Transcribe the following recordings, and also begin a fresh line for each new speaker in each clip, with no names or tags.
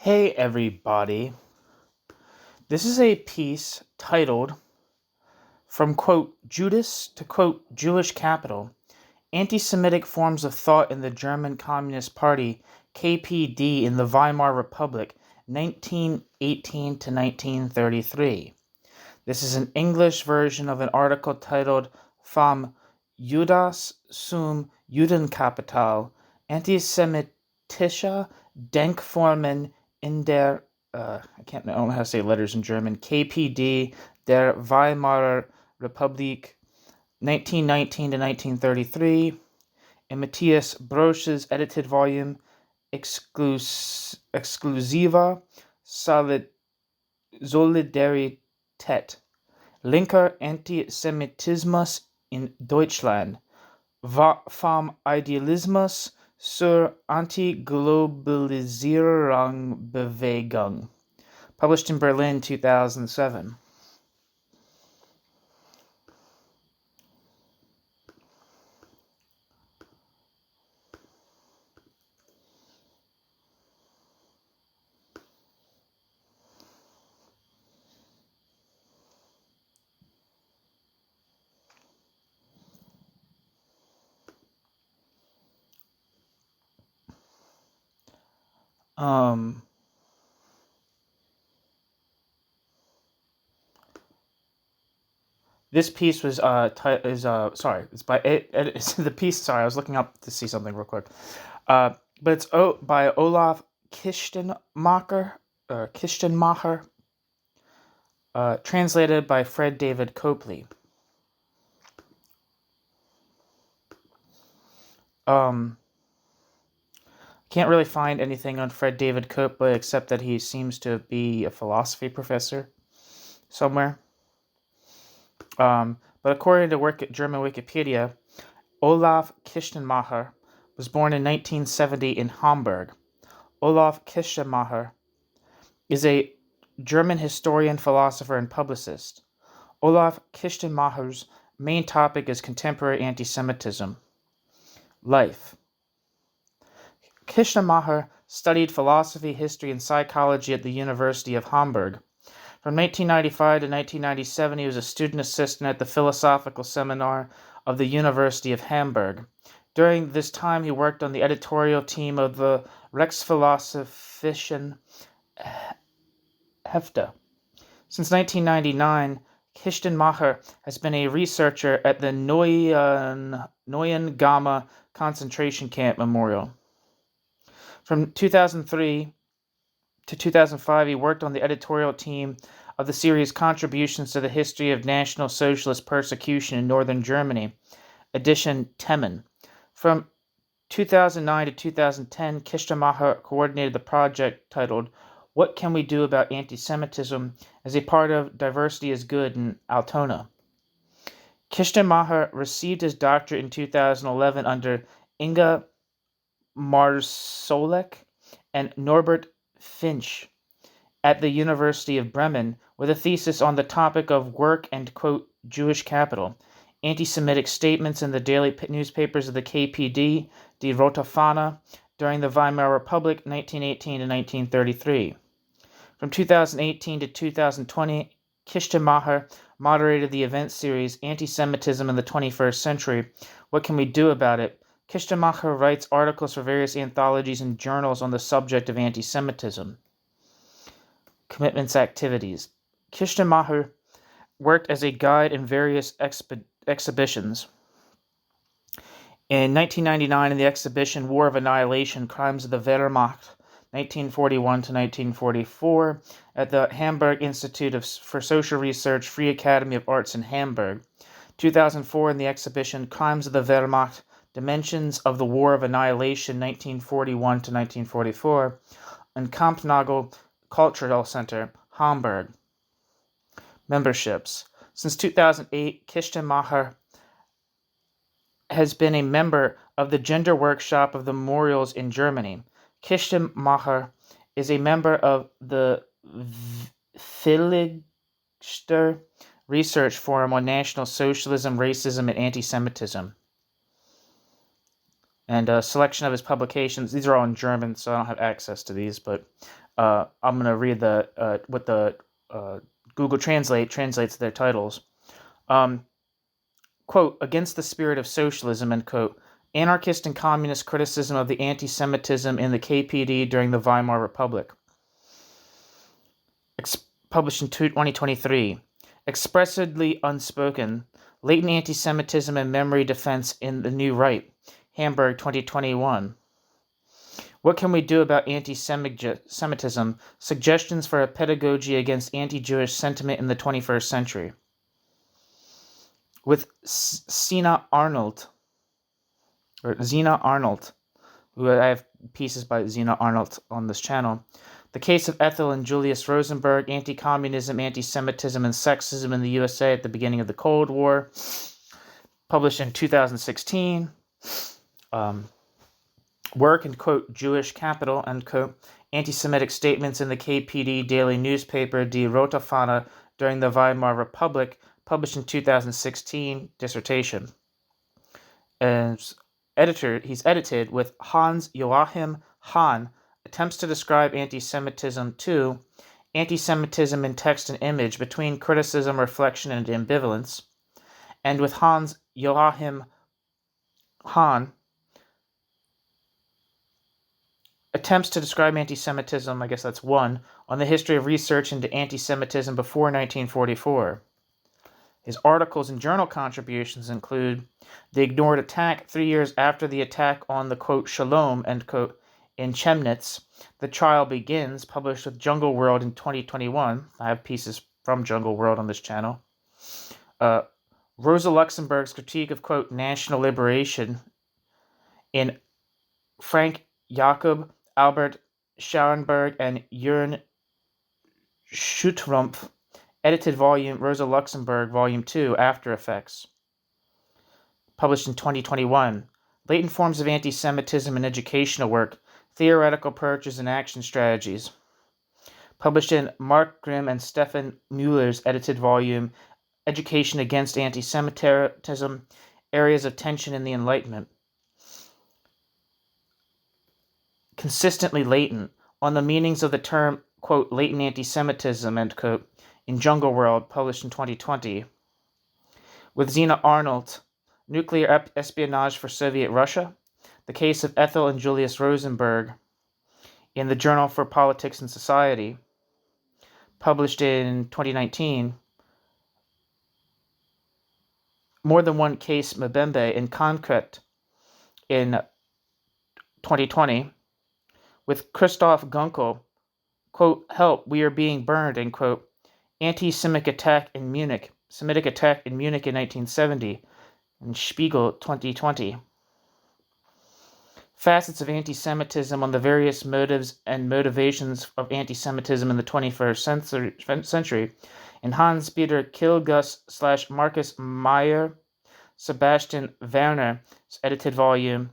Hey everybody, this is a piece titled From quote Judas to quote Jewish Capital, Anti-Semitic Forms of Thought in the German Communist Party, KPD in the Weimar Republic, 1918 to 1933. This is an English version of an article titled Vom Judas zum Judenkapital, Antisemitische Denkformen in der I don't know how to say letters in German. KPD der Weimarer Republik, 1919 to 1933, in Matthias Brosch's edited volume Exclusiva Solidarität. Linker Antisemitismus in Deutschland. Vom Idealismus zur Antiglobalisierungsbewegung. Published in Berlin, 2007. This piece was it's by it's the piece. Sorry, I was looking up to see something real quick. But it's by Olaf Kistenmacher, translated by Fred David Copley. Can't really find anything on Fred David Copley except that he seems to be a philosophy professor somewhere. But according to German Wikipedia, Olaf Kistenmacher was born in 1970 in Hamburg. Olaf Kistenmacher is a German historian, philosopher, and publicist. Olaf Kistenmacher's main topic is contemporary anti-Semitism. Life. Kistenmacher studied philosophy, history, and psychology at the University of Hamburg. From 1995 to 1997, he was a student assistant at the Philosophical Seminar of the University of Hamburg. During this time, he worked on the editorial team of the Rechtsphilosophische Hefte. Since 1999, Kistenmacher has been a researcher at the Neuengamme concentration camp memorial. From 2003 to 2005, he worked on the editorial team of the series Contributions to the History of National Socialist Persecution in Northern Germany, edition Temmen. From 2009 to 2010, Kistenmacher coordinated the project titled What Can We Do About Anti-Semitism as a part of Diversity is Good in Altona. Kistenmacher received his doctorate in 2011 under Inga Marsolek and Norbert Finch at the University of Bremen with a thesis on the topic of work and, quote, Jewish capital, anti-Semitic statements in the daily newspapers of the KPD, Die Rote Fahne, during the Weimar Republic, 1918 to 1933. From 2018 to 2020, Kistenmacher moderated the event series Anti-Semitism in the 21st Century, What Can We Do About It? Kistenmacher writes articles for various anthologies and journals on the subject of anti-Semitism. Commitments activities. Kistenmacher worked as a guide in various exhibitions. In 1999, in the exhibition War of Annihilation, Crimes of the Wehrmacht, 1941 to 1944, at the Hamburg Institute for Social Research, Free Academy of Arts in Hamburg. 2004, in the exhibition Crimes of the Wehrmacht, Dimensions of the War of Annihilation, 1941 to 1944, and Kampnagel Cultural Center, Hamburg. Memberships. Since 2008, Kistenmacher has been a member of the Gender Workshop of the Memorials in Germany. Kistenmacher is a member of the Philister Research Forum on National Socialism, Racism, and Anti-Semitism. And a selection of his publications. These are all in German, so I don't have access to these, but I'm going to read what the Google Translate translates their titles. Quote, against the spirit of socialism, end quote, anarchist and communist criticism of the anti-Semitism in the KPD during the Weimar Republic. Published in 2023. Expressively unspoken, latent anti-Semitism and memory defense in the New Right. Hamburg, 2021. What can we do about anti-Semitism? Suggestions for a pedagogy against anti-Jewish sentiment in the 21st century. With Zina Arnold, who I have pieces by Zina Arnold on this channel. The Case of Ethel and Julius Rosenberg, Anti-Communism, Anti-Semitism, and Sexism in the USA at the Beginning of the Cold War. Published in 2016. Work and quote Jewish Capital, end quote, anti-Semitic statements in the KPD daily newspaper Die Rote Fahne during the Weimar Republic, published in 2016, dissertation. As editor, he's edited with Hans Joachim Hahn, attempts to describe anti-Semitism to anti-Semitism in text and image between criticism, reflection, and ambivalence, and with Hans Joachim Hahn, attempts to describe anti-Semitism, I guess that's one, on the history of research into anti-Semitism before 1944. His articles and journal contributions include The Ignored Attack 3 years after the attack on the, quote, Shalom, end quote, in Chemnitz. The Trial Begins, published with Jungle World in 2021. I have pieces from Jungle World on this channel. Rosa Luxemburg's critique of, quote, national liberation in Frank Jacob, Albert Schauenberg, and Jörn Schuttrumpf, edited volume, Rosa Luxemburg, volume 2, After Effects. Published in 2021. Latent forms of anti-Semitism in educational work, theoretical approaches and action strategies. Published in Mark Grimm and Stefan Mueller's edited volume, Education Against Anti-Semitism, Areas of Tension in the Enlightenment. Consistently latent, on the meanings of the term, quote, latent anti-Semitism, end quote, in Jungle World, published in 2020. With Zina Arnold, Nuclear Espionage for Soviet Russia, The Case of Ethel and Julius Rosenberg, in the Journal for Politics and Society, published in 2019. More Than One Case Mbembe in Concret, in 2020. With Christoph Gunkel, quote, help, we are being burned, end quote, Anti-Semitic attack in Munich, Semitic attack in Munich in 1970, in Spiegel 2020. Facets of anti-Semitism on the various motives and motivations of anti-Semitism in the 21st century, in Hans-Peter Kilgus / Marcus Meyer, Sebastian Werner's edited volume,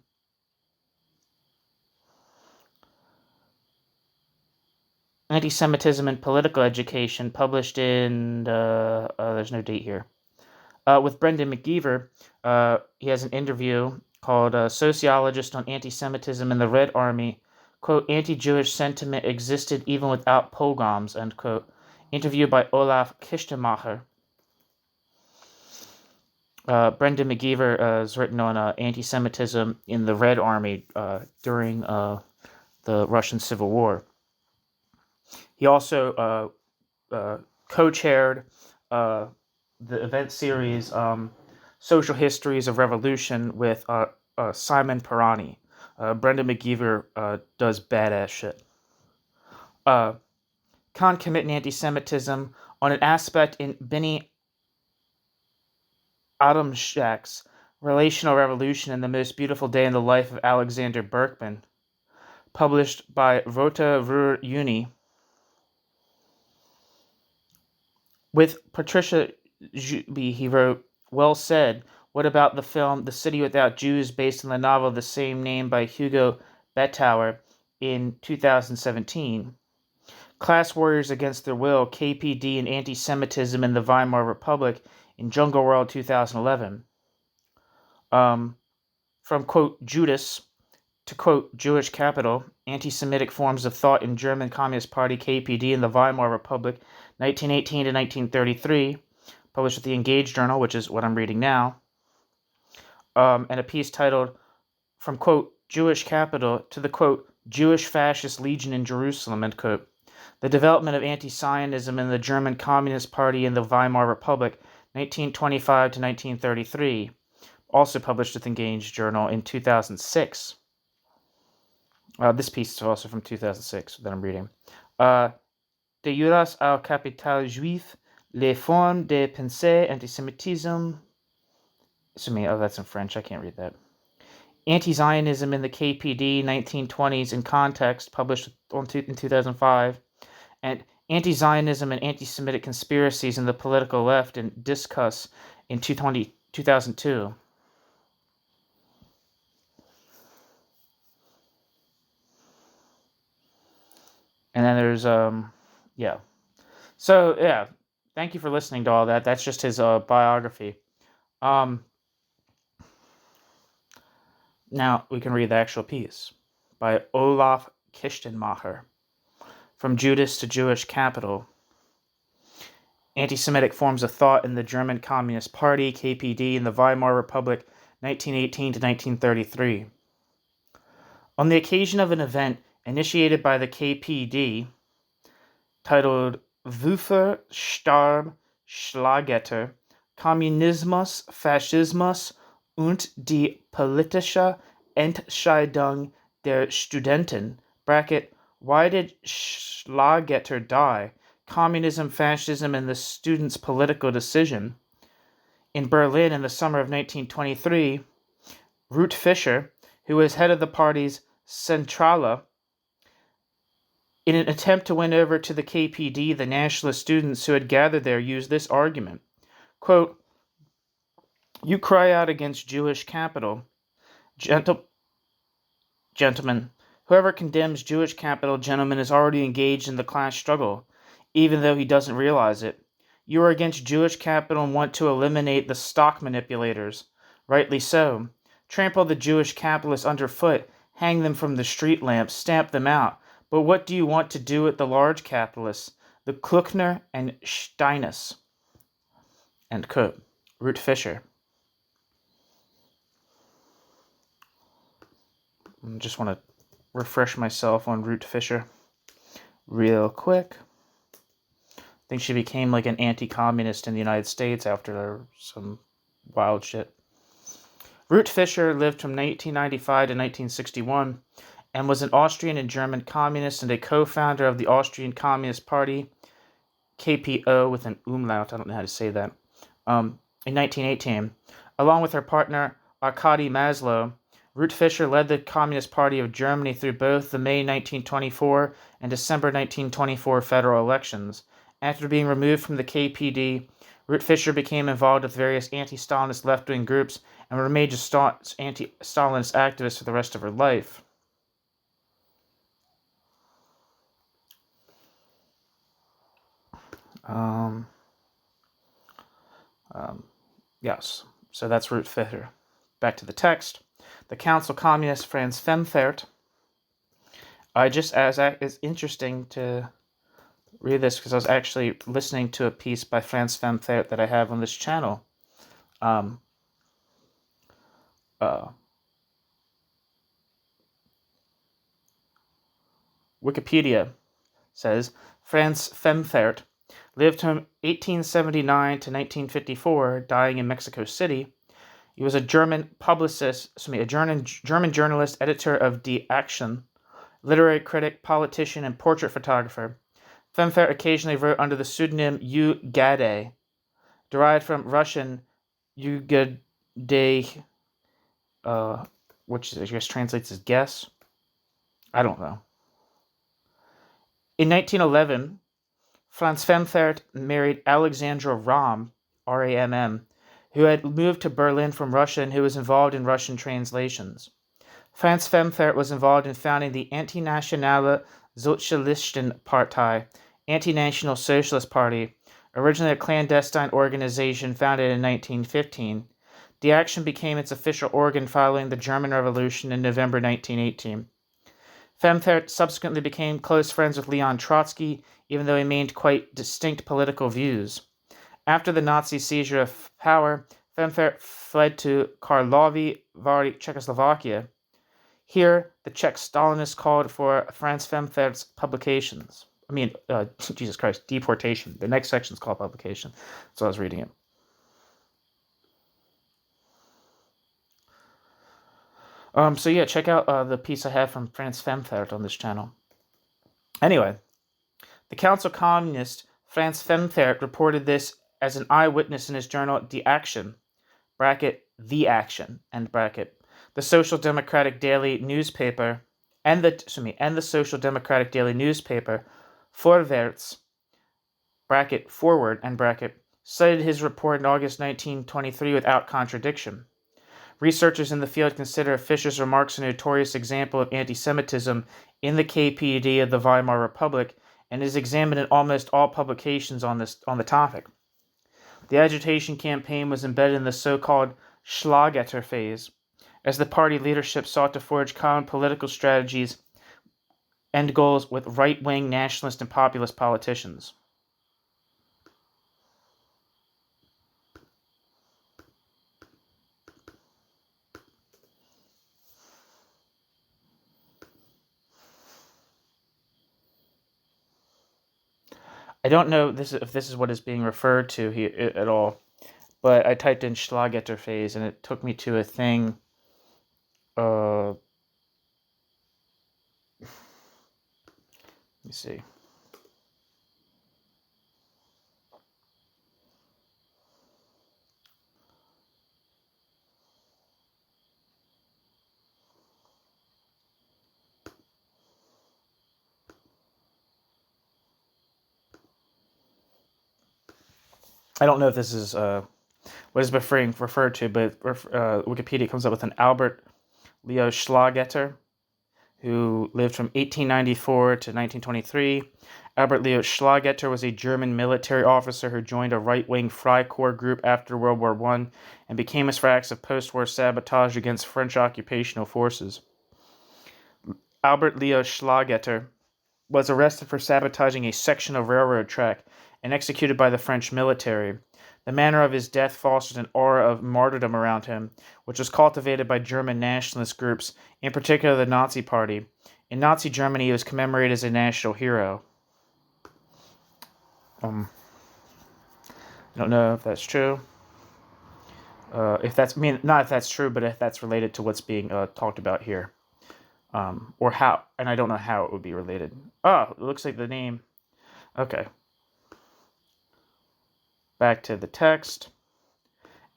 Anti-Semitism in Political Education, published in, there's no date here, with Brendan McGeever. He has an interview called Sociologist on Anti-Semitism in the Red Army, quote, anti-Jewish sentiment existed even without pogroms, end quote, interview by Olaf Kistenmacher. Brendan McGeever is written on anti-Semitism in the Red Army during the Russian Civil War. He also co-chaired the event series Social Histories of Revolution with Simon Pirani. Brendan McGeever does badass shit. Concomitant anti-Semitism on an aspect in Benny Adamczak's Relational Revolution and the Most Beautiful Day in the Life of Alexander Berkman, published by Rote Ruhr Uni. With Patricia Juby, he wrote, well said, what about the film The City Without Jews, based on the novel of the same name by Hugo Bettauer in 2017? Class Warriors Against Their Will, KPD and Anti-Semitism in the Weimar Republic in Jungle World 2011. From, quote, Judas, to quote Jewish Capital, Anti-Semitic Forms of Thought in German Communist Party KPD in the Weimar Republic, 1918 to 1933, published with the Engaged Journal, which is what I'm reading now, and a piece titled From quote Jewish Capital to the quote Jewish Fascist Legion in Jerusalem, end quote. The Development of Anti-Zionism in the German Communist Party in the Weimar Republic, 1925 to 1933, also published with Engaged Journal in 2006. This piece is also from 2006 that I'm reading. De Judas au Capital Juif, les formes de pensée, anti-Semitism. Oh, that's in French. I can't read that. Anti-Zionism in the KPD, 1920s in Context, published in 2005. And Anti-Zionism and Anti-Semitic Conspiracies in the Political Left in Discuss in 2002. And then there's, yeah. So, yeah, thank you for listening to all that. That's just his biography. Now we can read the actual piece by Olaf Kistenmacher. From Judas to Jewish Capital. Anti-Semitic Forms of Thought in the German Communist Party, KPD, in the Weimar Republic, 1918 to 1933. On the occasion of an event initiated by the KPD, titled Wofür starb Schlageter, Kommunismus, Faschismus und die politische Entscheidung der Studenten, bracket, Why did Schlageter die? Communism, Fascism, and the Students' Political Decision. In Berlin in the summer of 1923, Ruth Fischer, who was head of the party's Centrale, in an attempt to win over to the KPD the nationalist students who had gathered there, used this argument. Quote, you cry out against Jewish capital. Gentlemen, whoever condemns Jewish capital, gentlemen, is already engaged in the class struggle, even though he doesn't realize it. You are against Jewish capital and want to eliminate the stock manipulators. Rightly so. Trample the Jewish capitalists underfoot, hang them from the street lamps, stamp them out. But what do you want to do with the large capitalists, the Kluckner and Steiners? End quote. Ruth Fischer. I just want to refresh myself on Ruth Fischer real quick. I think she became like an anti-communist in the United States after some wild shit. Ruth Fischer lived from 1895 to 1961 and was an Austrian and German communist and a co-founder of the Austrian Communist Party, KPO with an umlaut, I don't know how to say that, in 1918. Along with her partner Arkady Maslow, Ruth Fischer led the Communist Party of Germany through both the May 1924 and December 1924 federal elections. After being removed from the KPD, Ruth Fischer became involved with various anti-Stalinist left-wing groups and remained a anti-Stalinist activist for the rest of her life. Yes, so that's Ruth Fischer. Back to the text. The Council Communist Franz Femfert. It's interesting to read this because I was actually listening to a piece by Franz Femfert that I have on this channel. Wikipedia says Franz Femfert lived from 1879 to 1954, dying in Mexico City. He was a German German journalist, editor of Die Action, literary critic, politician, and portrait photographer. Femfert occasionally wrote under the pseudonym U. Gade, derived from Russian Ugade, which I guess translates as guess. I don't know. In 1911, Franz Femfert married Alexandra Ramm, R-A-M-M, who had moved to Berlin from Russia and who was involved in Russian translations. Franz Femfert was involved in founding the Internationale Sozialisten Partei, Anti-National Socialist Party, originally a clandestine organization founded in 1915. The action became its official organ following the German Revolution in November 1918. Femfert subsequently became close friends with Leon Trotsky, even though he maintained quite distinct political views. After the Nazi seizure of power, Femfert fled to Karlovy Vary, Czechoslovakia. Here, the Czech Stalinists called for Franz Femfert's publications. Jesus Christ, deportation. The next section is called publication. So I was reading it. So yeah, check out the piece I have from Franz Femfert on this channel. Anyway, the Council Communist Franz Femfert reported this as an eyewitness in his journal Die Action, The Action, the Social Democratic daily newspaper, and the Social Democratic daily newspaper Vorwärts, Forward, cited his report in August 1923 without contradiction. Researchers in the field consider Fischer's remarks a notorious example of anti-Semitism in the KPD of the Weimar Republic, and is examined in almost all publications on the topic. The agitation campaign was embedded in the so-called Schlagetter phase, as the party leadership sought to forge common political strategies and goals with right-wing nationalist and populist politicians. I don't know if this is what is being referred to here at all, but I typed in Schlagetter phase and it took me to a thing. Let me see. I don't know if this is what is referred to, but Wikipedia comes up with an Albert Leo Schlagetter, who lived from 1894 to 1923. Albert Leo Schlagetter was a German military officer who joined a right-wing Freikorps group after World War I and became famous for acts of post-war sabotage against French occupational forces. Albert Leo Schlagetter was arrested for sabotaging a section of railroad track and executed by the French military. The manner of his death fostered an aura of martyrdom around him, which was cultivated by German nationalist groups, in particular the Nazi Party. In Nazi Germany, he was commemorated as a national hero. I don't know if that's true. Not if that's true, but if that's related to what's being talked about here. Or how, and I don't know how it would be related. Oh, it looks like the name. Okay. Back to the text.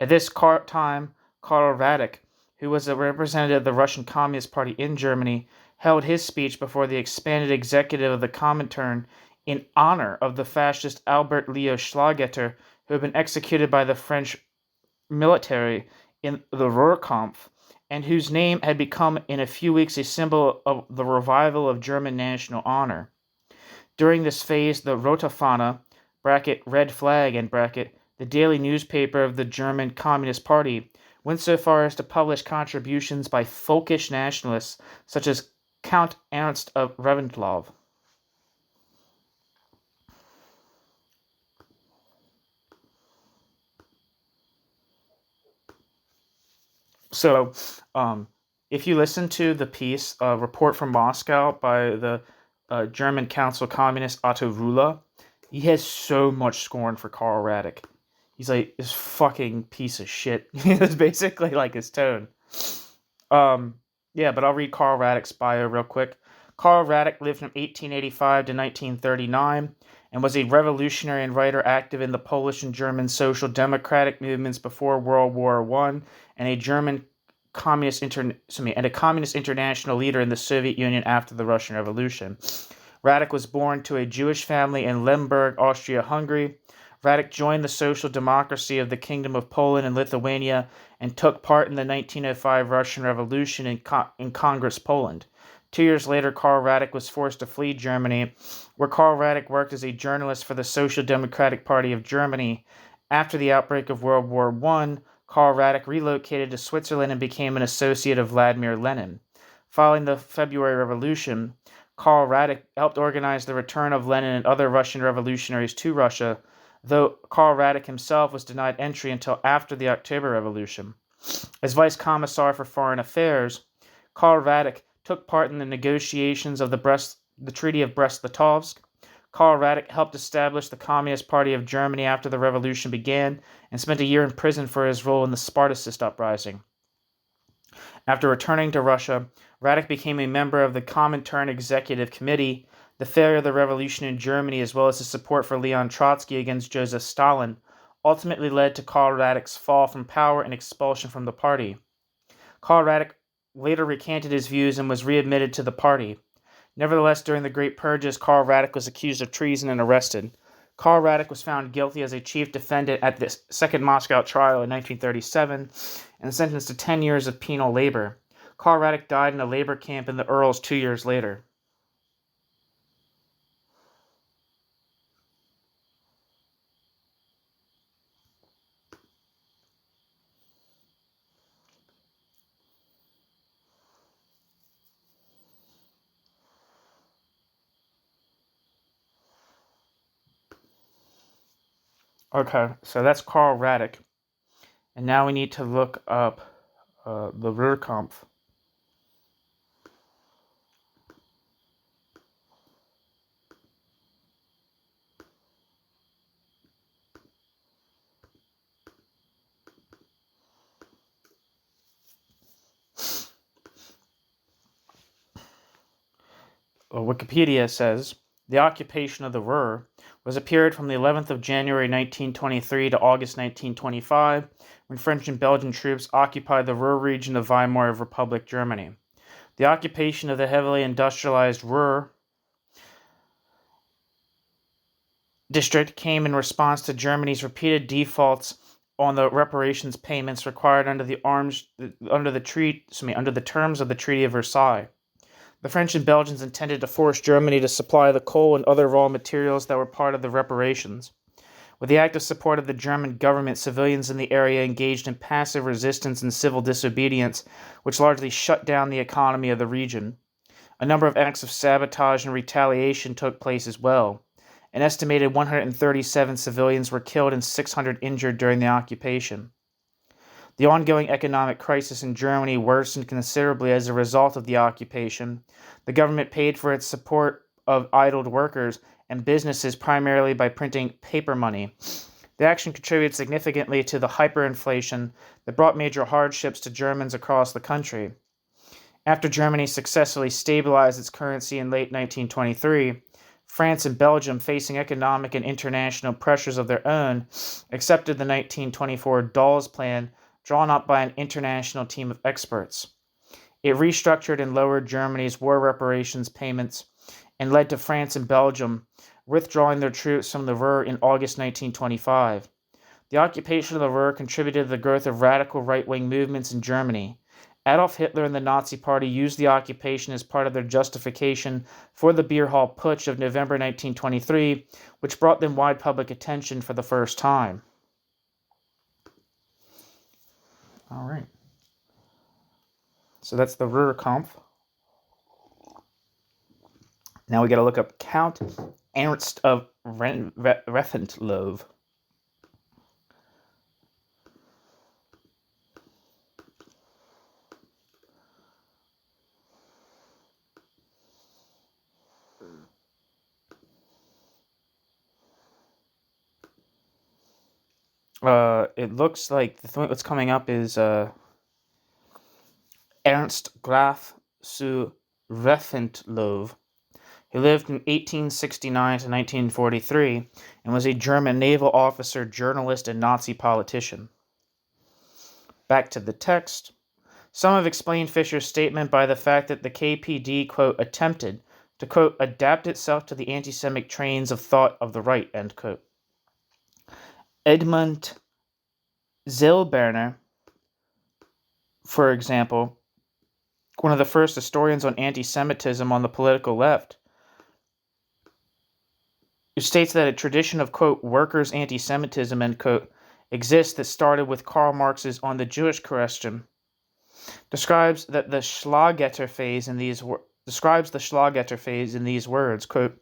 At this time, Karl Radek, who was a representative of the Russian Communist Party in Germany, held his speech before the expanded executive of the Comintern in honor of the fascist Albert Leo Schlagetter, who had been executed by the French military in the Ruhrkampf, and whose name had become in a few weeks a symbol of the revival of German national honor. During this phase, the Rote Fahne, red flag, the daily newspaper of the German Communist Party, went so far as to publish contributions by folkish nationalists such as Count Ernst of Reventlow. So, if you listen to the piece, Report from Moscow by the German Council Communist Otto Rühle, he has so much scorn for Karl Radek. He's like, this fucking piece of shit. It's basically like his tone. But I'll read Karl Radek's bio real quick. Karl Radek lived from 1885 to 1939 and was a revolutionary and writer active in the Polish and German social democratic movements before World War I, and a communist international leader in the Soviet Union after the Russian Revolution. Radek was born to a Jewish family in Lemberg, Austria-Hungary. Radek joined the social democracy of the Kingdom of Poland and Lithuania and took part in the 1905 Russian Revolution in Congress, Poland. 2 years later, Karl Radek was forced to flee Germany, where Karl Radek worked as a journalist for the Social Democratic Party of Germany. After the outbreak of World War I, Karl Radek relocated to Switzerland and became an associate of Vladimir Lenin. Following the February Revolution, Karl Radek helped organize the return of Lenin and other Russian revolutionaries to Russia, though Karl Radek himself was denied entry until after the October Revolution. As Vice Commissar for Foreign Affairs, Karl Radek took part in the negotiations of the Treaty of Brest-Litovsk. Karl Radek helped establish the Communist Party of Germany after the revolution began and spent a year in prison for his role in the Spartacist uprising. After returning to Russia, Radek became a member of the Comintern Executive Committee. The failure of the revolution in Germany, as well as his support for Leon Trotsky against Joseph Stalin, ultimately led to Karl Radek's fall from power and expulsion from the party. Karl Radek later recanted his views and was readmitted to the party. Nevertheless, during the Great Purges, Karl Radek was accused of treason and arrested. Karl Radek was found guilty as a chief defendant at the Second Moscow trial in 1937 and sentenced to 10 years of penal labor. Karl Radek died in a labor camp in the Urals 2 years later. Okay, so that's Karl Radek. And now we need to look up the Ruhrkampf. Wikipedia says, the occupation of the Ruhr was a period from the 11th of January 1923 to August 1925, when French and Belgian troops occupied the Ruhr region of Weimar Republic, Germany. The occupation of the heavily industrialized Ruhr district came in response to Germany's repeated defaults on the reparations payments required under the terms of the Treaty of Versailles. The French and Belgians intended to force Germany to supply the coal and other raw materials that were part of the reparations. With the active support of the German government, civilians in the area engaged in passive resistance and civil disobedience, which largely shut down the economy of the region. A number of acts of sabotage and retaliation took place as well. An estimated 137 civilians were killed and 600 injured during the occupation. The ongoing economic crisis in Germany worsened considerably as a result of the occupation. The government paid for its support of idled workers and businesses primarily by printing paper money. The action contributed significantly to the hyperinflation that brought major hardships to Germans across the country. After Germany successfully stabilized its currency in late 1923, France and Belgium, facing economic and international pressures of their own, accepted the 1924 Dawes Plan, drawn up by an international team of experts. It restructured and lowered Germany's war reparations payments and led to France and Belgium withdrawing their troops from the Ruhr in August 1925. The occupation of the Ruhr contributed to the growth of radical right-wing movements in Germany. Adolf Hitler and the Nazi Party used the occupation as part of their justification for the Beer Hall Putsch of November 1923, which brought them wide public attention for the first time. All right. So that's the Ruhrkampf. Now we got to look up Count Ernst of Reventlow. It looks like what's coming up is Ernst Graf zu Reventlow. He lived from 1869 to 1943 and was a German naval officer, journalist, and Nazi politician. Back to the text. Some have explained Fischer's statement by the fact that the KPD, quote, attempted to, quote, adapt itself to the anti-Semitic trains of thought of the right, end quote. Edmund Zillberner, for example, one of the first historians on anti-Semitism on the political left, who states that a tradition of, quote, workers' anti-Semitism, end quote, exists that started with Karl Marx's On the Jewish Question, describes the Schlagetter phase in these words, quote,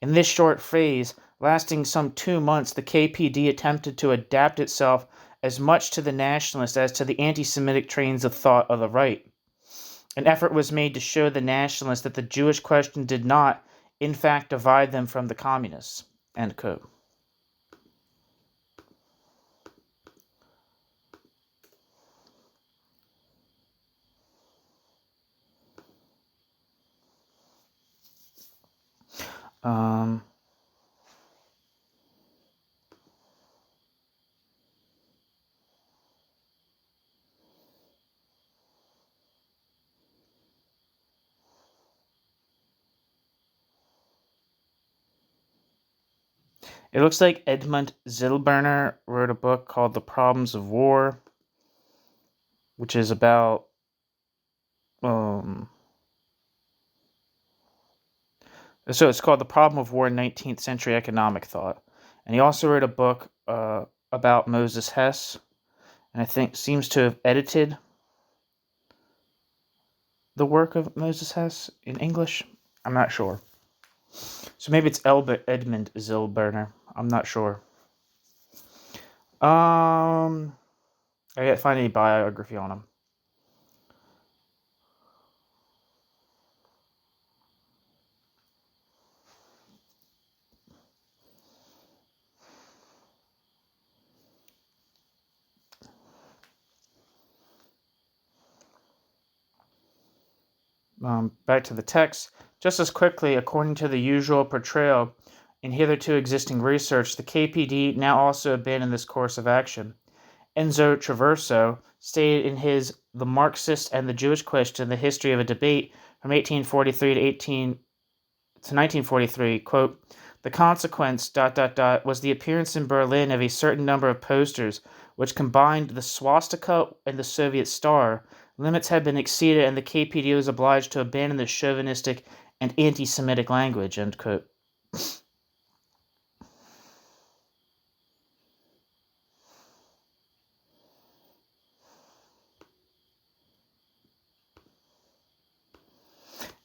"In this short phase, lasting some 2 months, the KPD attempted to adapt itself as much to the nationalist as to the anti-Semitic trains of thought of the right. An effort was made to show the nationalists that the Jewish question did not, in fact, divide them from the communists." End quote. It looks like Edmund Zilberner wrote a book called The Problems of War, which is about so it's called The Problem of War in 19th Century Economic Thought. And he also wrote a book about Moses Hess, and I think seems to have edited the work of Moses Hess in English. I'm not sure. So maybe it's Edmund Zilberner. I'm not sure. I can't find any biography on him. Back to the text. Just as quickly, according to the usual portrayal in hitherto existing research, the KPD now also abandoned this course of action. Enzo Traverso stated in his The Marxist and the Jewish Question, The History of a Debate from 1843 to 1943, quote, "The consequence, was the appearance in Berlin of a certain number of posters which combined the swastika and the Soviet star. Limits had been exceeded and the KPD was obliged to abandon the chauvinistic and anti-Semitic language," end quote.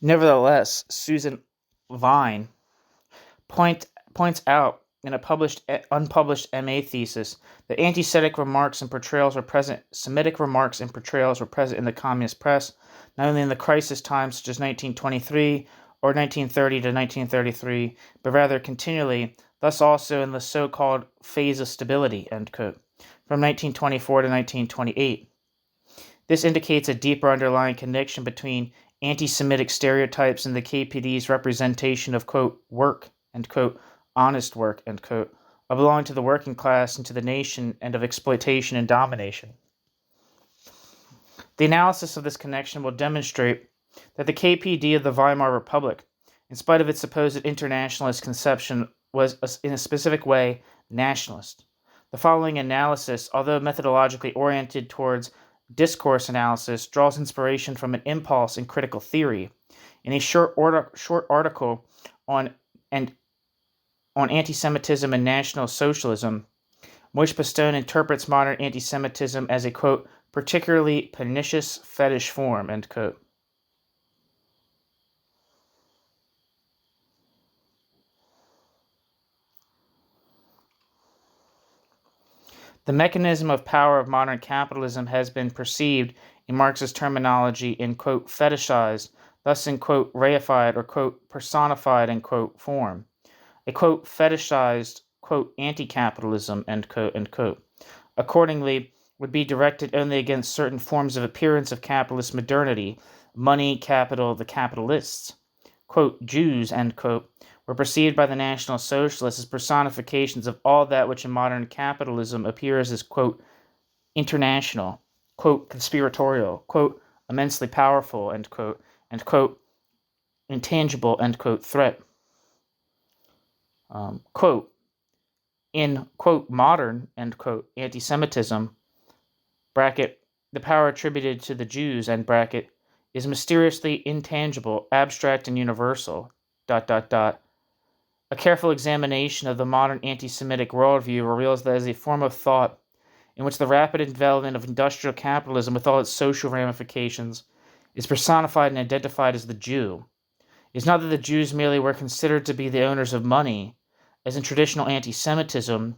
Nevertheless, Susan Vine points out in a unpublished MA thesis that Semitic remarks and portrayals were present in the communist press, not only in the crisis times such as 1923 or 1930 to 1933, but rather continually, thus also in the so-called phase of stability, end quote, from 1924 to 1928. This indicates a deeper underlying connection between anti-Semitic stereotypes and the KPD's representation of, quote, work, end quote, honest work, end quote, of belonging to the working class and to the nation, and of exploitation and domination. The analysis of this connection will demonstrate that the KPD of the Weimar Republic, in spite of its supposed internationalist conception, was in a specific way nationalist. The following analysis, although methodologically oriented towards discourse analysis, draws inspiration from an impulse in critical theory. In a short article on anti-Semitism and National Socialism, Moish Pastone interprets modern anti-Semitism as a, quote, particularly pernicious fetish form, end quote. The mechanism of power of modern capitalism has been perceived in Marx's terminology in, quote, fetishized, thus in, quote, reified or, quote, personified, end quote, form. A, quote, fetishized, quote, anti-capitalism, end quote, accordingly would be directed only against certain forms of appearance of capitalist modernity, money, capital, the capitalists. Quote, Jews, end quote, were perceived by the National Socialists as personifications of all that which in modern capitalism appears as, quote, international, quote, conspiratorial, quote, immensely powerful, end quote, intangible, end quote, threat. Quote, in, quote, modern, end quote, anti-Semitism, bracket, the power attributed to the Jews, end bracket, is mysteriously intangible, abstract, and universal, A careful examination of the modern anti-Semitic worldview reveals that as a form of thought, in which the rapid development of industrial capitalism with all its social ramifications is personified and identified as the Jew. It is not that the Jews merely were considered to be the owners of money, as in traditional anti-Semitism,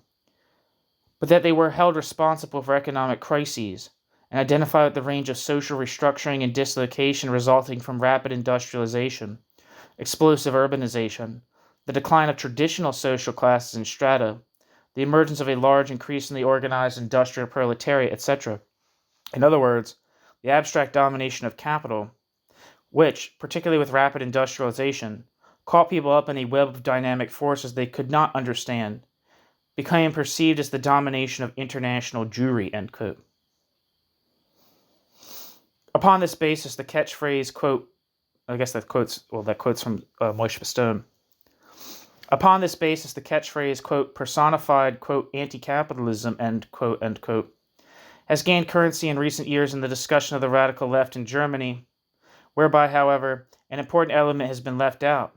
but that they were held responsible for economic crises and identified with the range of social restructuring and dislocation resulting from rapid industrialization, explosive urbanization, the decline of traditional social classes and strata, the emergence of a large, increasingly organized industrial proletariat, etc. In other words, the abstract domination of capital, which, particularly with rapid industrialization, caught people up in a web of dynamic forces they could not understand, became perceived as the domination of international Jewry, end quote. Upon this basis, the catchphrase, quote, I guess that quotes from Moshe Stone. Upon this basis, the catchphrase, quote, personified, quote, anti-capitalism, end quote, has gained currency in recent years in the discussion of the radical left in Germany, whereby, however, an important element has been left out.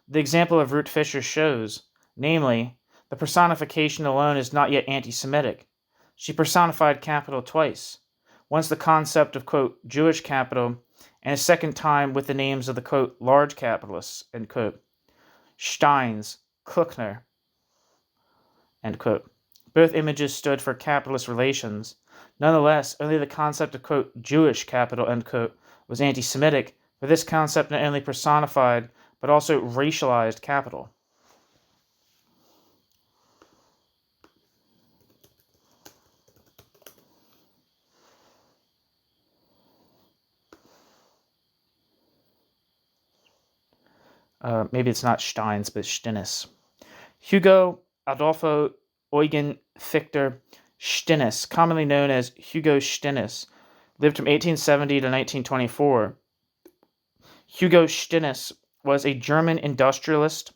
The example of Ruth Fischer shows, namely, the personification alone is not yet anti-Semitic. She personified capital twice, once the concept of, quote, Jewish capital, and a second time with the names of the, quote, large capitalists, end quote, Steins, Kluckner, end quote. Both images stood for capitalist relations. Nonetheless, only the concept of, quote, Jewish capital, end quote, was anti-Semitic, for this concept not only personified, but also racialized capital. Maybe it's not Steins, but Stinnes. Hugo Adolfo Eugen Fichter Stinnes, commonly known as Hugo Stinnes, lived from 1870 to 1924. Hugo Stinnes was a German industrialist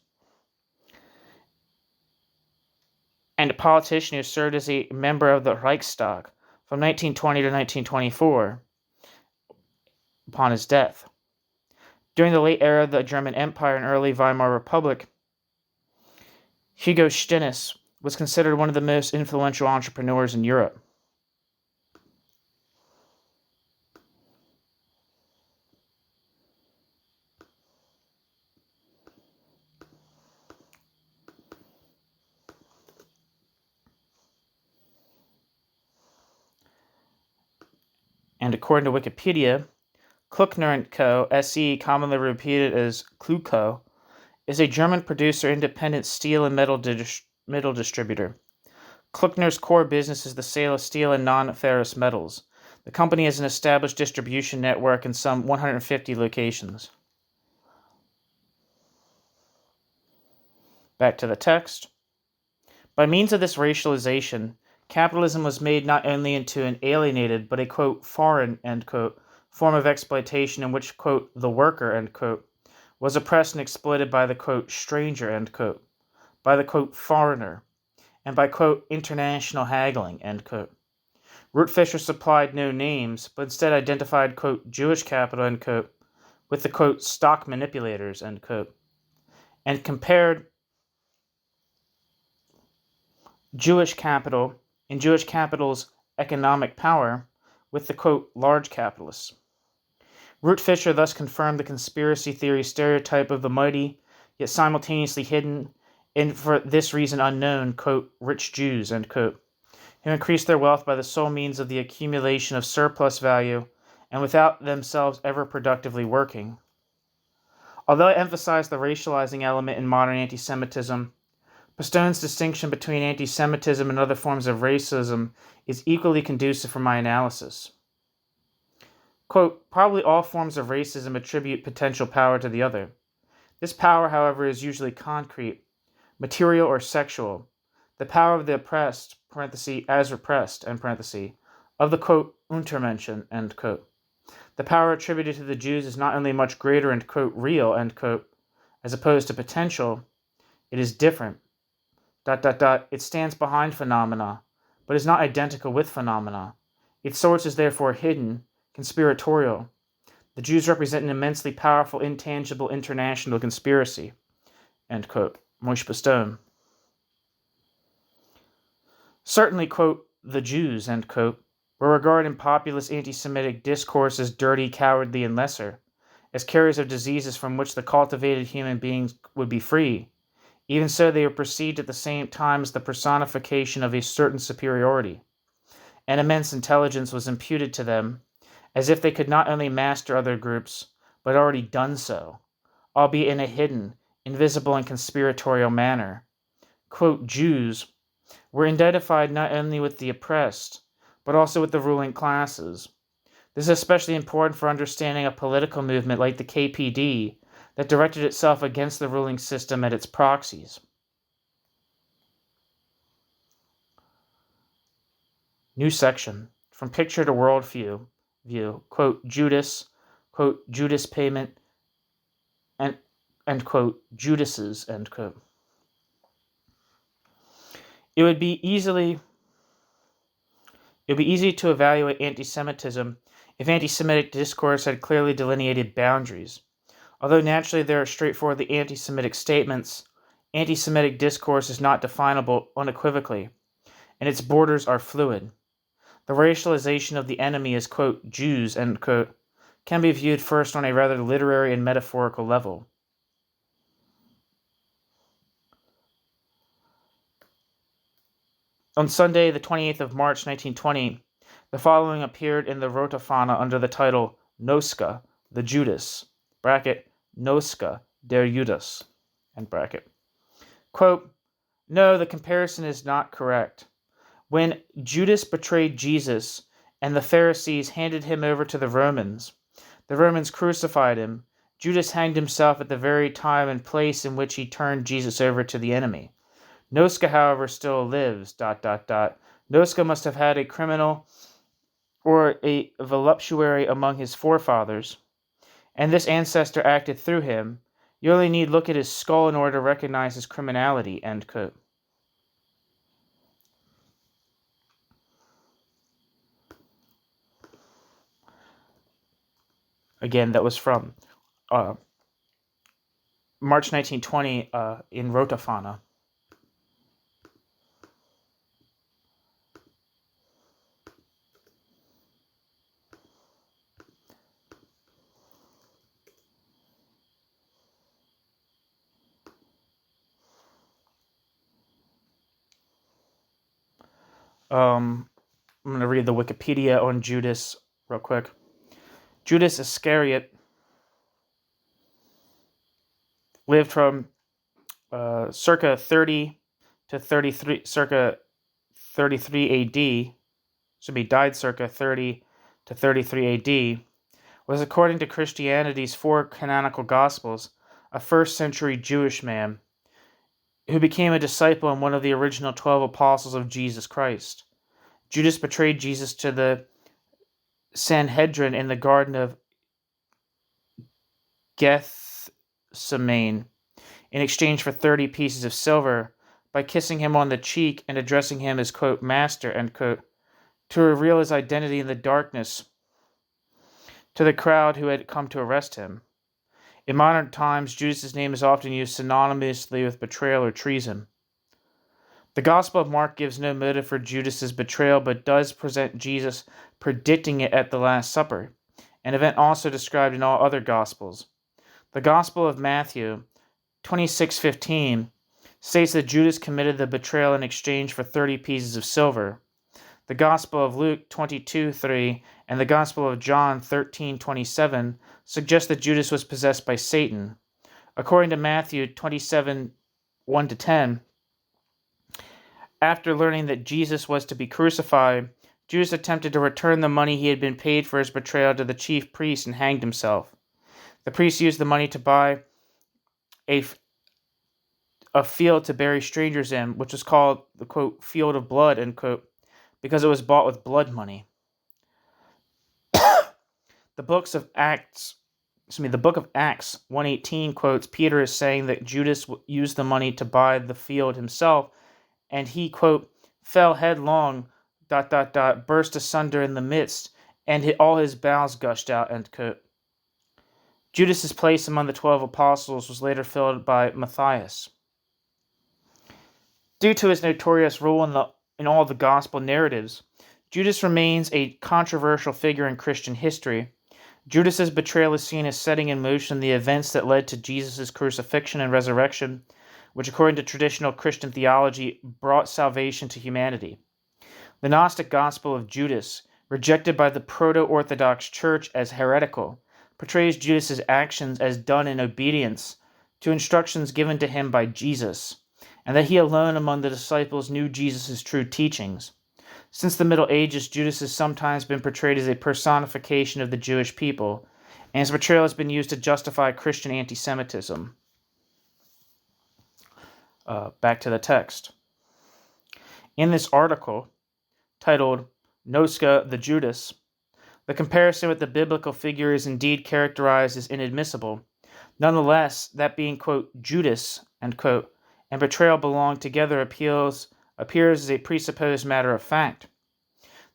and a politician who served as a member of the Reichstag from 1920 to 1924 upon his death. During the late era of the German Empire and early Weimar Republic, Hugo Stinnes was considered one of the most influential entrepreneurs in Europe. And according to Wikipedia, Kluckner & Co., SE, commonly repeated as Kluco, is a German producer independent steel and metal distributor. Kluckner's core business is the sale of steel and non-ferrous metals. The company has an established distribution network in some 150 locations. Back to the text. By means of this racialization, capitalism was made not only into an alienated, but a, quote, foreign, end quote, form of exploitation in which, quote, the worker, end quote, was oppressed and exploited by the, quote, stranger, end quote, by the, quote, foreigner, and by, quote, international haggling, end quote. Ruth Fischer supplied no names, but instead identified, quote, Jewish capital, end quote, with the, quote, stock manipulators, end quote, and compared Jewish capital and Jewish capital's economic power with the, quote, large capitalists. Ruth Fischer thus confirmed the conspiracy theory stereotype of the mighty, yet simultaneously hidden, and for this reason unknown, quote, rich Jews, end quote, who increased their wealth by the sole means of the accumulation of surplus value and without themselves ever productively working. Although I emphasize the racializing element in modern anti-Semitism, Pastone's distinction between anti-Semitism and other forms of racism is equally conducive for my analysis. Quote, probably all forms of racism attribute potential power to the other. This power, however, is usually concrete, material, or sexual. The power of the oppressed, parenthesis, as repressed, end parenthesis, of the, quote, Untermenschen, end quote. The power attributed to the Jews is not only much greater and, quote, real, end quote, as opposed to potential, it is different. It stands behind phenomena, but is not identical with phenomena. Its source is therefore hidden, conspiratorial. The Jews represent an immensely powerful, intangible, international conspiracy. End quote. Moshe Pastone. Certainly, quote, the Jews, end quote, were regarded in populist anti-Semitic discourse as dirty, cowardly, and lesser, as carriers of diseases from which the cultivated human beings would be free. Even so, they were perceived at the same time as the personification of a certain superiority. An immense intelligence was imputed to them, as if they could not only master other groups, but already done so, albeit in a hidden, invisible, and conspiratorial manner. Quote, Jews were identified not only with the oppressed, but also with the ruling classes. This is especially important for understanding a political movement like the KPD that directed itself against the ruling system and its proxies. New section. From picture to worldview. Quote, Judas, quote, Judas payment, and end quote, Judas's, end quote. It would be easy to evaluate anti-Semitism if anti-Semitic discourse had clearly delineated boundaries. Although naturally there are straightforwardly anti-Semitic statements, anti-Semitic discourse is not definable unequivocally, and its borders are fluid. The racialization of the enemy as, quote, Jews, end quote, can be viewed first on a rather literary and metaphorical level. On Sunday, the 28th of March, 1920, the following appeared in the Rote Fahne under the title Noska, the Judas, bracket, Noska, der Judas, end bracket. Quote, no, the comparison is not correct. When Judas betrayed Jesus and the Pharisees handed him over to the Romans crucified him. Judas hanged himself at the very time and place in which he turned Jesus over to the enemy. Noska, however, still lives, ... Noska must have had a criminal or a voluptuary among his forefathers, and this ancestor acted through him. You only need look at his skull in order to recognize his criminality, end quote. Again, that was from March 1920 in Rote Fahne. I'm going to read the Wikipedia on Judas real quick. Judas Iscariot lived from circa 30 to 33, circa 33 AD, so he died circa 30 to 33 AD, was, according to Christianity's four canonical Gospels, a first-century Jewish man who became a disciple and one of the original 12 apostles of Jesus Christ. Judas betrayed Jesus to the Sanhedrin in the Garden of Gethsemane in exchange for 30 pieces of silver by kissing him on the cheek and addressing him as, quote, master, end quote, to reveal his identity in the darkness to the crowd who had come to arrest him. In modern times, Judas' name is often used synonymously with betrayal or treason. The Gospel of Mark gives no motive for Judas' betrayal, but does present Jesus predicting it at the Last Supper, an event also described in all other Gospels. The Gospel of Matthew 26:15 states that Judas committed the betrayal in exchange for 30 pieces of silver. The Gospel of Luke 22:3 and the Gospel of John 13:27 suggest that Judas was possessed by Satan. According to Matthew 27:1-10, after learning that Jesus was to be crucified, Judas attempted to return the money he had been paid for his betrayal to the chief priest and hanged himself. The priest used the money to buy a field to bury strangers in, which was called the, quote, field of blood, end quote, because it was bought with blood money. The book of Acts 1:18 quotes Peter as saying that Judas used the money to buy the field himself, and he, quote, fell headlong, ... burst asunder in the midst, and all his bowels gushed out, end quote. Judas's place among the 12 apostles was later filled by Matthias. Due to his notorious role in the in all the gospel narratives, Judas remains a controversial figure in Christian history. Judas's betrayal is seen as setting in motion the events that led to Jesus' crucifixion and resurrection, which according to traditional Christian theology brought salvation to humanity. The Gnostic Gospel of Judas, rejected by the Proto-Orthodox Church as heretical, portrays Judas's actions as done in obedience to instructions given to him by Jesus, and that he alone among the disciples knew Jesus' true teachings. Since the Middle Ages, Judas has sometimes been portrayed as a personification of the Jewish people, and his portrayal has been used to justify Christian anti-Semitism. Back to the text. In this article, titled Noska the Judas, the comparison with the biblical figure is indeed characterized as inadmissible. Nonetheless, that being, quote, Judas, end quote, and betrayal belong together appears as a presupposed matter of fact.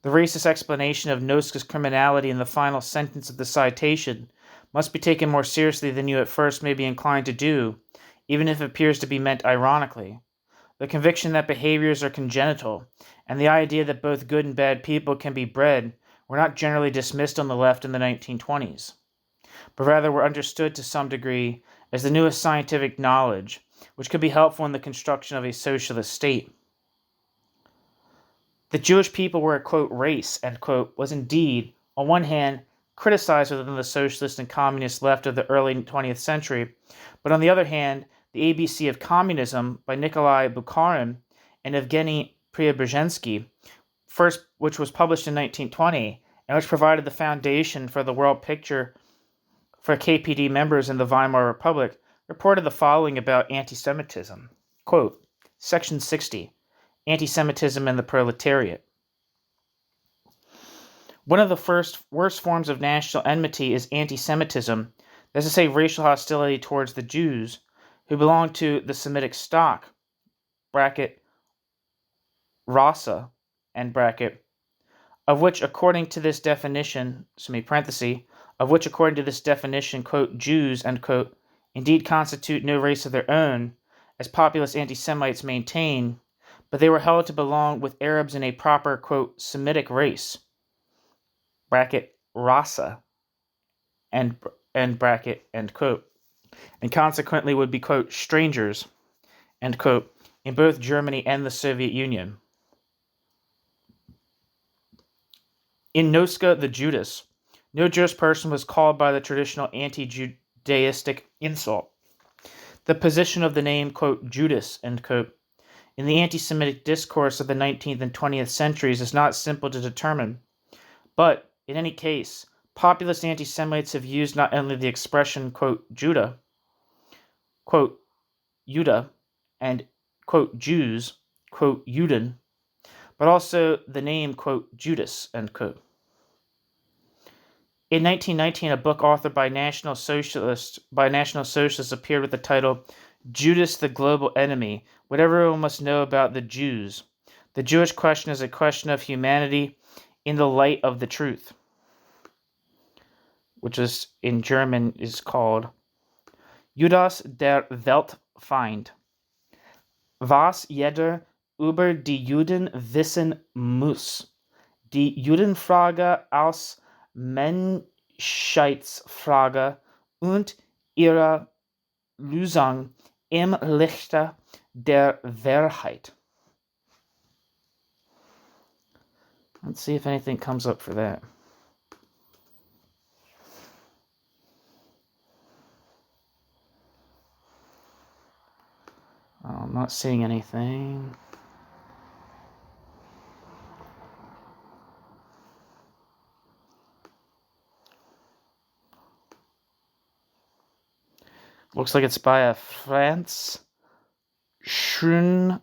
The racist explanation of Noska's criminality in the final sentence of the citation must be taken more seriously than you at first may be inclined to do, even if it appears to be meant ironically. The conviction that behaviors are congenital, and the idea that both good and bad people can be bred, were not generally dismissed on the left in the 1920s, but rather were understood to some degree as the newest scientific knowledge, which could be helpful in the construction of a socialist state. The Jewish people were a, quote, race, end quote, was indeed, on one hand, criticized within the socialist and communist left of the early 20th century, but on the other hand, the ABC of Communism by Nikolai Bukharin and Evgeny Preobrazhensky, which was published in 1920, and which provided the foundation for the world picture for KPD members in the Weimar Republic, reported the following about anti-Semitism. Quote, Section 60, Anti-Semitism and the Proletariat. One of the worst forms of national enmity is anti-Semitism, that is to say racial hostility towards the Jews, who belong to the Semitic stock, bracket, rasa, end bracket, of which according to this definition, quote, Jews, end quote, indeed constitute no race of their own, as populist anti-Semites maintain, but they were held to belong with Arabs in a proper, quote, Semitic race, bracket, rasa, end bracket, end quote, and consequently would be, quote, strangers, end quote, in both Germany and the Soviet Union. In Noska the Judas, no Jewish person was called by the traditional anti-Judaistic insult. The position of the name, quote, Judas, end quote, in the anti-Semitic discourse of the 19th and 20th centuries is not simple to determine, but, in any case, populist anti-Semites have used not only the expression, quote, Judah, quote, Judah, and, quote, Jews, quote, Juden, but also the name, quote, Judas, end quote. In 1919, a book authored by National Socialists appeared with the title Judas the Global Enemy, What Everyone Must Know About the Jews. The Jewish Question is a Question of Humanity in the Light of the Truth, which is in German is called Judas der Weltfeind. Was jeder über die Juden wissen muss. Die Judenfrage als Menschheitsfrage und ihre Lösung im Lichte der Wahrheit. Let's see if anything comes up for that. I'm not seeing anything. Looks like it's by a Franz Schunghammer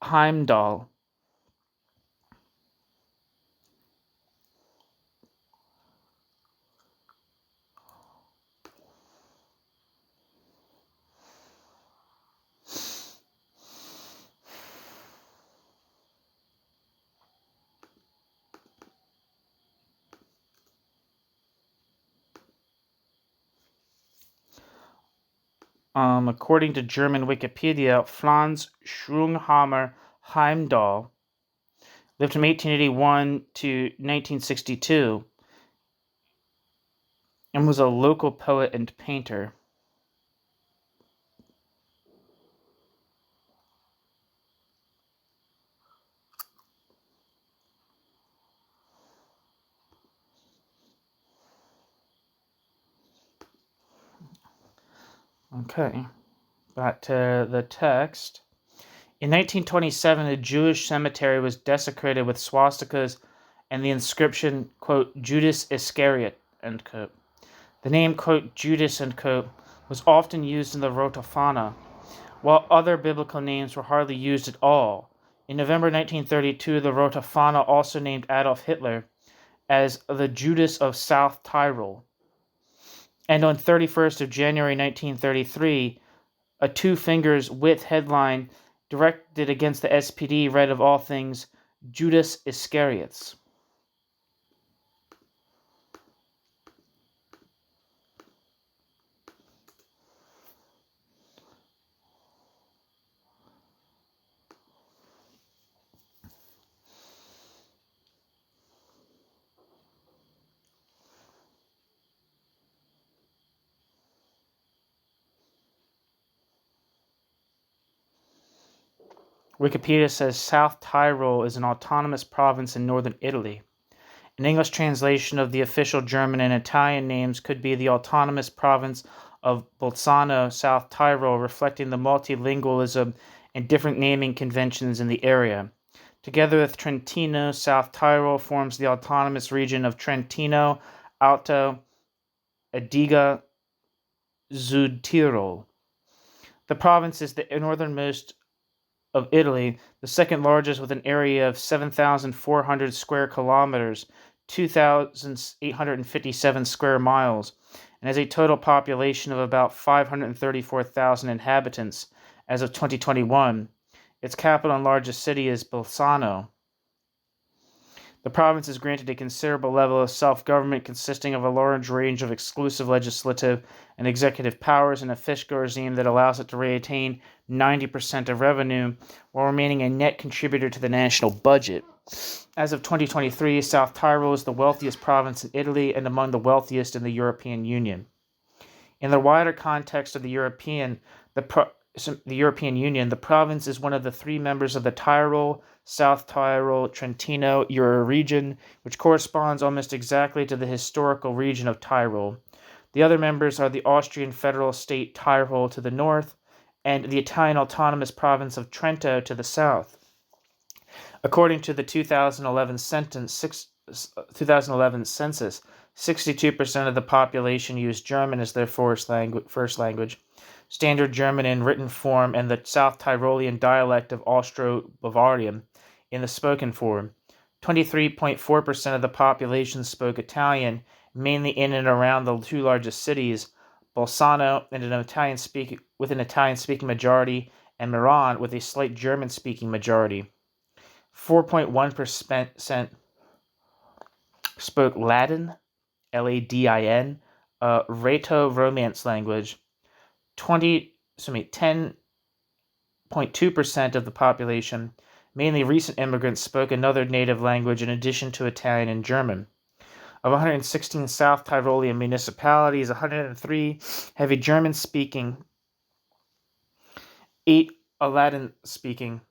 Heimdall. According to German Wikipedia, Franz Schwunghammer Heimdall lived from 1881 to 1962 and was a local poet and painter. Okay, back to the text. In 1927, a Jewish cemetery was desecrated with swastikas and the inscription, quote, Judas Iscariot, end quote. The name, quote, Judas, end quote, was often used in the Rote Fahne, while other biblical names were hardly used at all. In November 1932, the Rote Fahne also named Adolf Hitler as the Judas of South Tyrol. And on 31st of January 1933, a two fingers width headline directed against the SPD read of all things, Judas Iscariots. Wikipedia says South Tyrol is an autonomous province in northern Italy. An English translation of the official German and Italian names could be the autonomous province of Bolzano, South Tyrol, reflecting the multilingualism and different naming conventions in the area. Together with Trentino, South Tyrol forms the autonomous region of Trentino, Alto Adige, Südtirol. The province is the northernmost of Italy, the second largest with an area of 7,400 square kilometers, 2,857 square miles, and has a total population of about 534,000 inhabitants as of 2021. Its capital and largest city is Bolzano. The province is granted a considerable level of self-government consisting of a large range of exclusive legislative and executive powers and a fiscal regime that allows it to retain 90% of revenue while remaining a net contributor to the national budget. As of 2023, South Tyrol is the wealthiest province in Italy and among the wealthiest in the European Union. In the wider context of the European Union, the province is one of the three members of the Tyrol, South Tyrol, Trentino Euroregion, which corresponds almost exactly to the historical region of Tyrol. The other members are the Austrian federal state Tyrol to the north and the Italian autonomous province of Trento to the south. According to the 2011 census, 62% of the population use German as their first language, Standard German in written form, and the South Tyrolean dialect of Austro-Bavarian in the spoken form. 23.4% of the population spoke Italian, mainly in and around the two largest cities, Bolzano and an Italian-speaking majority, and Milan with a slight German-speaking majority. 4.1% spoke Latin, Ladin, Rhaeto-Romance language. 10.2% of the population, mainly recent immigrants, spoke another native language in addition to Italian and German. Of 116 South Tyrolean municipalities, 103 have a German-speaking, 8 a Latin-speaking,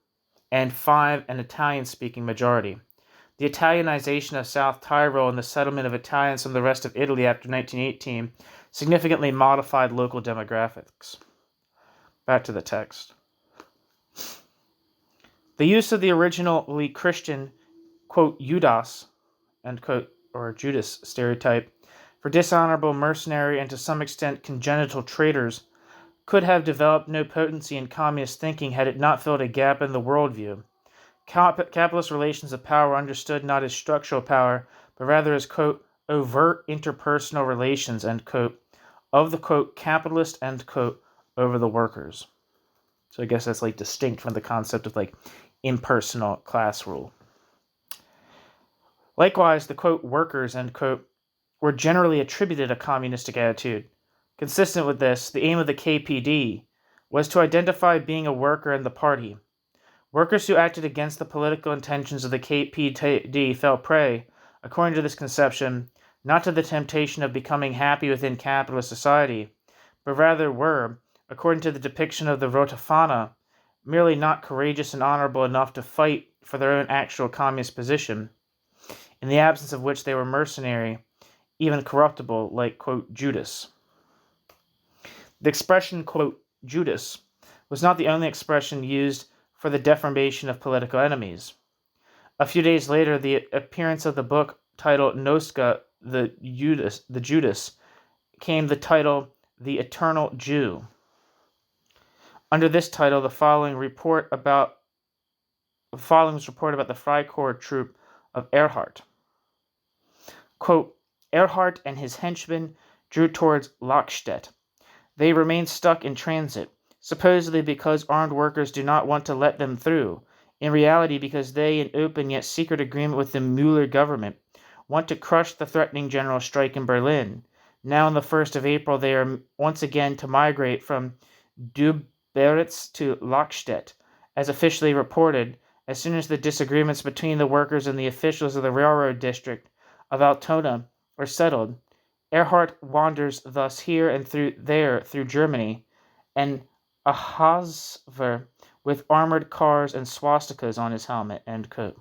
and 5 an Italian-speaking majority. The Italianization of South Tyrol and the settlement of Italians from the rest of Italy after 1918 significantly modified local demographics. Back to the text. The use of the originally Christian, quote, Judas, end quote, or Judas stereotype, for dishonorable mercenary and to some extent congenital traitors could have developed no potency in communist thinking had it not filled a gap in the worldview. Capitalist relations of power were understood not as structural power, but rather as, quote, overt interpersonal relations, end quote, of the, quote, capitalist, end quote, over the workers. So I guess that's like distinct from the concept of like impersonal class rule. Likewise, the, quote, workers, end quote, were generally attributed a communistic attitude. Consistent with this, the aim of the KPD was to identify being a worker in the party. Workers who acted against the political intentions of the KPD fell prey, according to this conception, not to the temptation of becoming happy within capitalist society, but rather were, according to the depiction of the Rotafana, merely not courageous and honorable enough to fight for their own actual communist position, in the absence of which they were mercenary, even corruptible, like, quote, Judas. The expression, quote, Judas, was not the only expression used for the deformation of political enemies. A few days later, the appearance of the book titled Nostka, the Judas, came the title The Eternal Jew. Under this title, the following was report about the Freikorps troop of Erhard. Quote, Erhard and his henchmen drew towards Lockstedt. They remained stuck in transit, supposedly because armed workers do not want to let them through, in reality because they, in open yet secret agreement with the Müller government, want to crush the threatening general strike in Berlin. Now on the 1st of April, they are once again to migrate from Döberitz to Lockstedt, as officially reported, as soon as the disagreements between the workers and the officials of the railroad district of Altona are settled. Erhard wanders thus here and through Germany, and a Hasver with armored cars and swastikas on his helmet. End quote.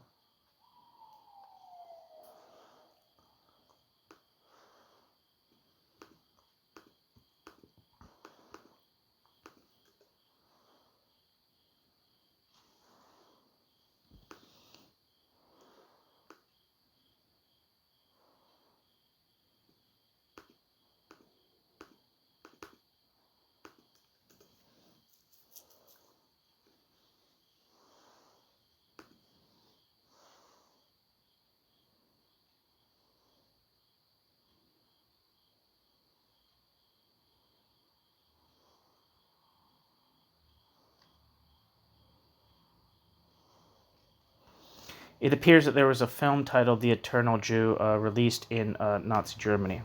It appears that there was a film titled The Eternal Jew released in Nazi Germany.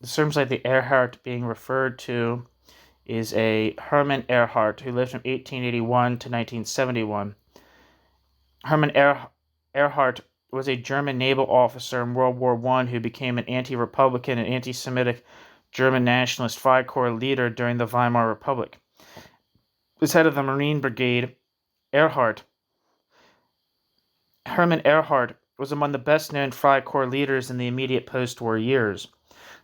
The terms like the Erhard being referred to is a Hermann Erhard who lived from 1881 to 1971. Hermann Erhard was a German naval officer in World War I who became an anti-Republican and anti-Semitic German nationalist Freikorps leader during the Weimar Republic. As head of the Marine Brigade, Hermann Erhard was among the best-known Freikorps leaders in the immediate post-war years.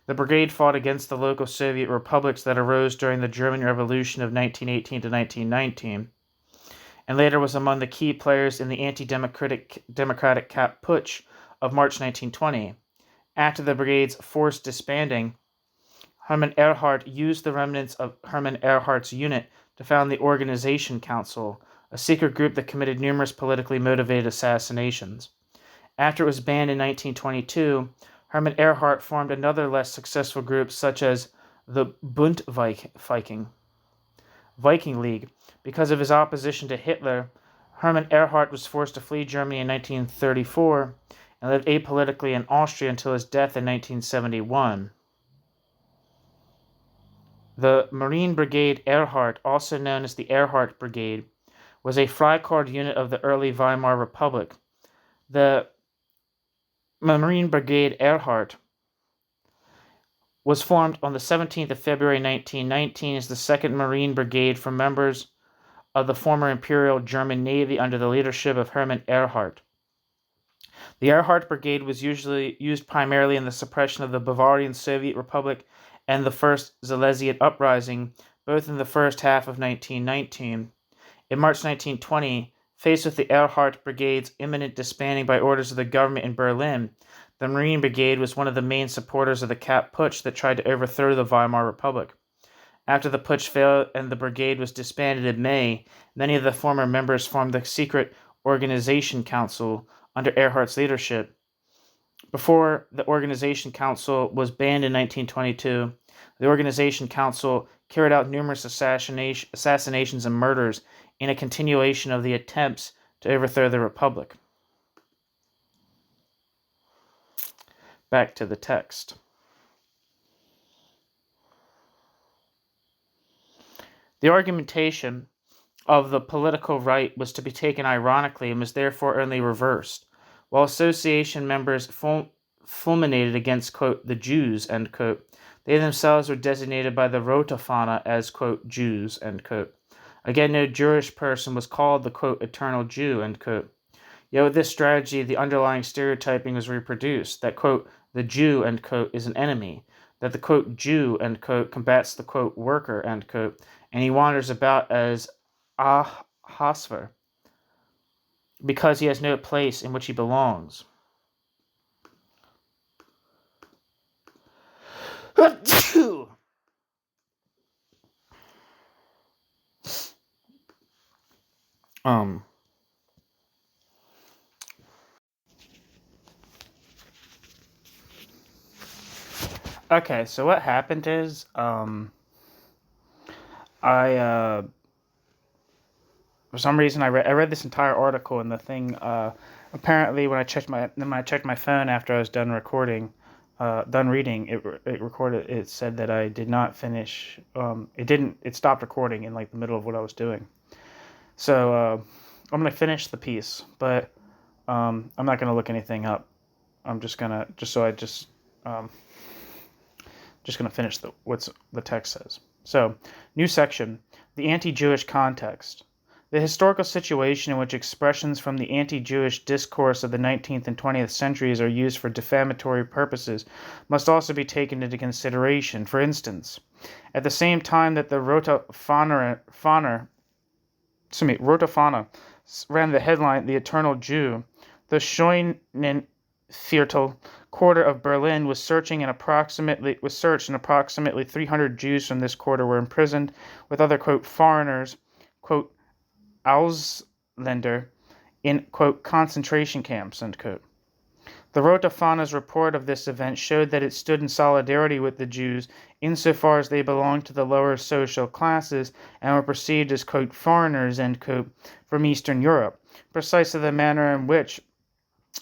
The brigade fought against the local Soviet republics that arose during the German Revolution of 1918 to 1919, and later was among the key players in the anti-democratic Kapp Putsch of March 1920. After the brigade's forced disbanding, Hermann Erhard used the remnants of Hermann Erhard's unit to found the Organization Council, a secret group that committed numerous politically motivated assassinations. After it was banned in 1922, Hermann Erhard formed another less successful group such as the Bund Viking League. Because of his opposition to Hitler, Hermann Erhard was forced to flee Germany in 1934 and lived apolitically in Austria until his death in 1971. The Marine Brigade Erhard, also known as the Erhard Brigade, was a Freikorps unit of the early Weimar Republic. The Marine Brigade Erhard was formed on the 17th of February 1919 as the 2nd Marine Brigade from members of the former Imperial German Navy under the leadership of Hermann Erhard. The Erhard Brigade was usually used primarily in the suppression of the Bavarian Soviet Republic and the First Silesian Uprising, both in the first half of 1919. In March 1920, faced with the Erhard Brigade's imminent disbanding by orders of the government in Berlin, the Marine Brigade was one of the main supporters of the Kapp Putsch that tried to overthrow the Weimar Republic. After the putsch failed and the brigade was disbanded in May, many of the former members formed the secret Organization Council, under Erhard's leadership. Before the Organization Council was banned in 1922, the Organization Council carried out numerous assassinations and murders in a continuation of the attempts to overthrow the Republic. Back to the text. The argumentation of the political right was to be taken ironically and was therefore only reversed. While association members fulminated against, quote, the Jews, end quote, they themselves were designated by the Rote Fahne as, quote, Jews, end quote. Again, no Jewish person was called the, quote, eternal Jew, end quote. Yet with this strategy, the underlying stereotyping was reproduced, that, quote, the Jew, end quote, is an enemy, that the, quote, Jew, end quote, combats the, quote, worker, end quote, and he wanders about as Hasver, because he has no place in which he belongs. Okay, so what happened is, for some reason I read this entire article, and the thing, apparently when I checked my phone after I was done reading, it said that I did not finish, it stopped recording in like the middle of what I was doing. So, I'm going to finish the piece, but, I'm not going to look anything up. I'm just going to finish what the text says. So, new section, the anti-Jewish context. The historical situation in which expressions from the anti-Jewish discourse of the 19th and 20th centuries are used for defamatory purposes must also be taken into consideration. For instance, at the same time that the Rote Fahne ran the headline, The Eternal Jew, the Scheunenviertel quarter of Berlin was searched, and approximately 300 Jews from this quarter were imprisoned, with other, quote, foreigners, quote, Ausländer, in, quote, concentration camps, end quote. The Rote Fahne's report of this event showed that it stood in solidarity with the Jews insofar as they belonged to the lower social classes and were perceived as, quote, foreigners, end quote, from Eastern Europe, precisely the manner in which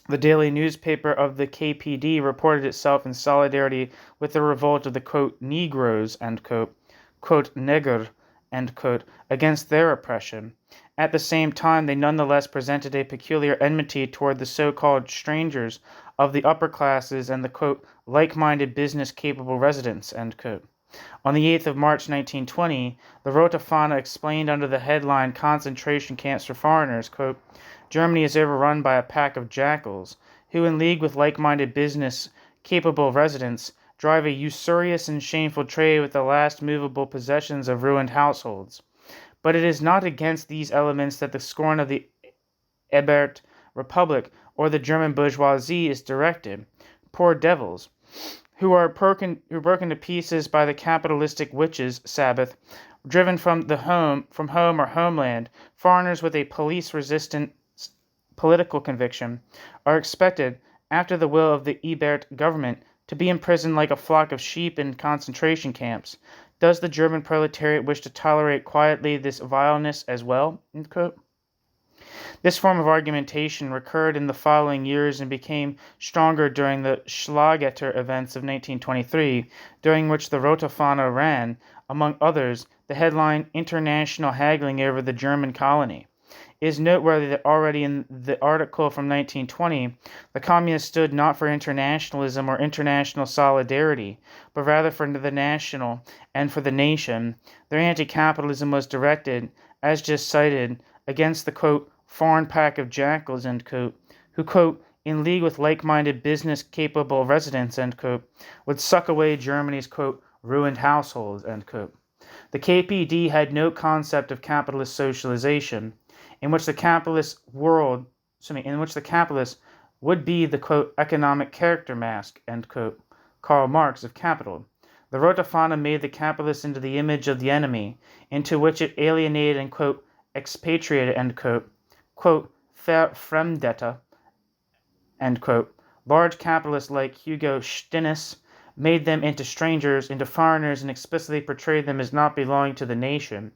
the daily newspaper of the KPD reported itself in solidarity with the revolt of the, quote, Negroes, end quote, Neger, end quote, against their oppression. At the same time, they nonetheless presented a peculiar enmity toward the so-called strangers of the upper classes and the, quote, like-minded business-capable residents, end quote. On the 8th of March 1920, the Rote Fahne explained under the headline Concentration Camps for Foreigners, quote, Germany is overrun by a pack of jackals, who in league with like-minded business-capable residents drive a usurious and shameful trade with the last movable possessions of ruined households. But it is not against these elements that the scorn of the Weimar Republic or the German bourgeoisie is directed. Poor devils, who are broken to pieces by the capitalistic witches' Sabbath, driven from home or homeland, foreigners with a police-resistant political conviction, are expected, after the will of the Ebert government, to be imprisoned like a flock of sheep in concentration camps. Does the German proletariat wish to tolerate quietly this vileness as well? End quote. This form of argumentation recurred in the following years and became stronger during the Schlageter events of 1923, during which the Rote Fahne ran, among others, the headline International Haggling over the German Colony. It is noteworthy that already in the article from 1920, the communists stood not for internationalism or international solidarity, but rather for the national and for the nation. Their anti-capitalism was directed, as just cited, against the, quote, foreign pack of jackals, end quote, who, quote, in league with like-minded business-capable residents, end quote, would suck away Germany's, quote, ruined households, end quote. The KPD had no concept of capitalist socialization, in which the capitalist would be the, quote, economic character mask, end quote, Karl Marx of Capital. The Rote Fahne made the capitalist into the image of the enemy, into which it alienated and, quote, expatriated, end quote, Verfremdete, end quote. Large capitalists like Hugo Stinnes made them into strangers, into foreigners, and explicitly portrayed them as not belonging to the nation.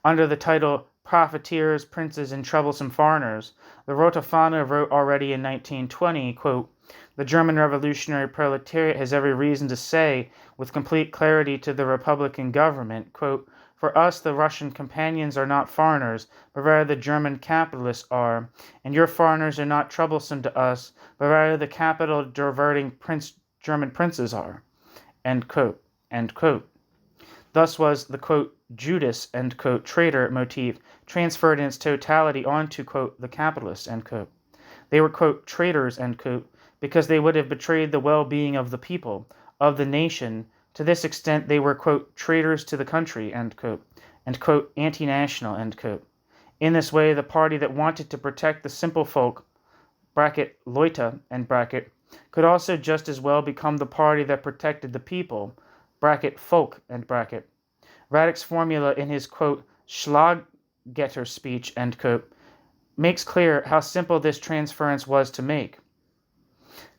Under the title Profiteers, Princes, and Troublesome Foreigners, the Rote Fahne wrote already in 1920, quote, the German revolutionary proletariat has every reason to say, with complete clarity to the Republican government, quote, for us, the Russian companions are not foreigners, but rather the German capitalists are, and your foreigners are not troublesome to us, but rather the capital-diverting German princes are, end quote, end quote. Thus was the, quote, Judas, end quote, traitor motif transferred in its totality onto, quote, the capitalists, end quote. They were, quote, traitors, end quote, because they would have betrayed the well-being of the people, of the nation. To this extent, they were, quote, traitors to the country, end quote, and, quote, anti-national, end quote. In this way, the party that wanted to protect the simple folk, bracket, Leute, end bracket, could also just as well become the party that protected the people, bracket, folk, end bracket. Radek's formula in his, quote, Schlaggetter speech, end quote, makes clear how simple this transference was to make.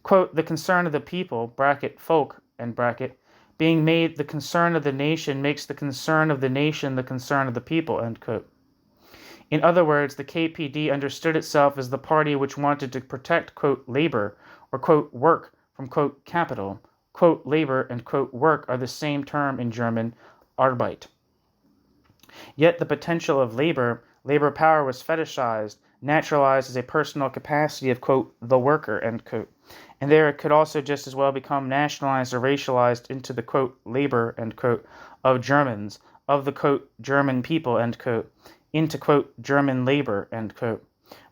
Quote, the concern of the people, bracket, folk, end bracket, being made the concern of the nation makes the concern of the nation the concern of the people, end quote. In other words, the KPD understood itself as the party which wanted to protect, quote, labor, or, quote, work from, quote, capital. Quote, labor and, quote, work are the same term in German, Arbeit. Yet the potential of labor power was fetishized, naturalized as a personal capacity of, quote, the worker, end quote. And there it could also just as well become nationalized or racialized into the, quote, labor, end quote, of Germans, of the, quote, German people, end quote, into, quote, German labor, end quote.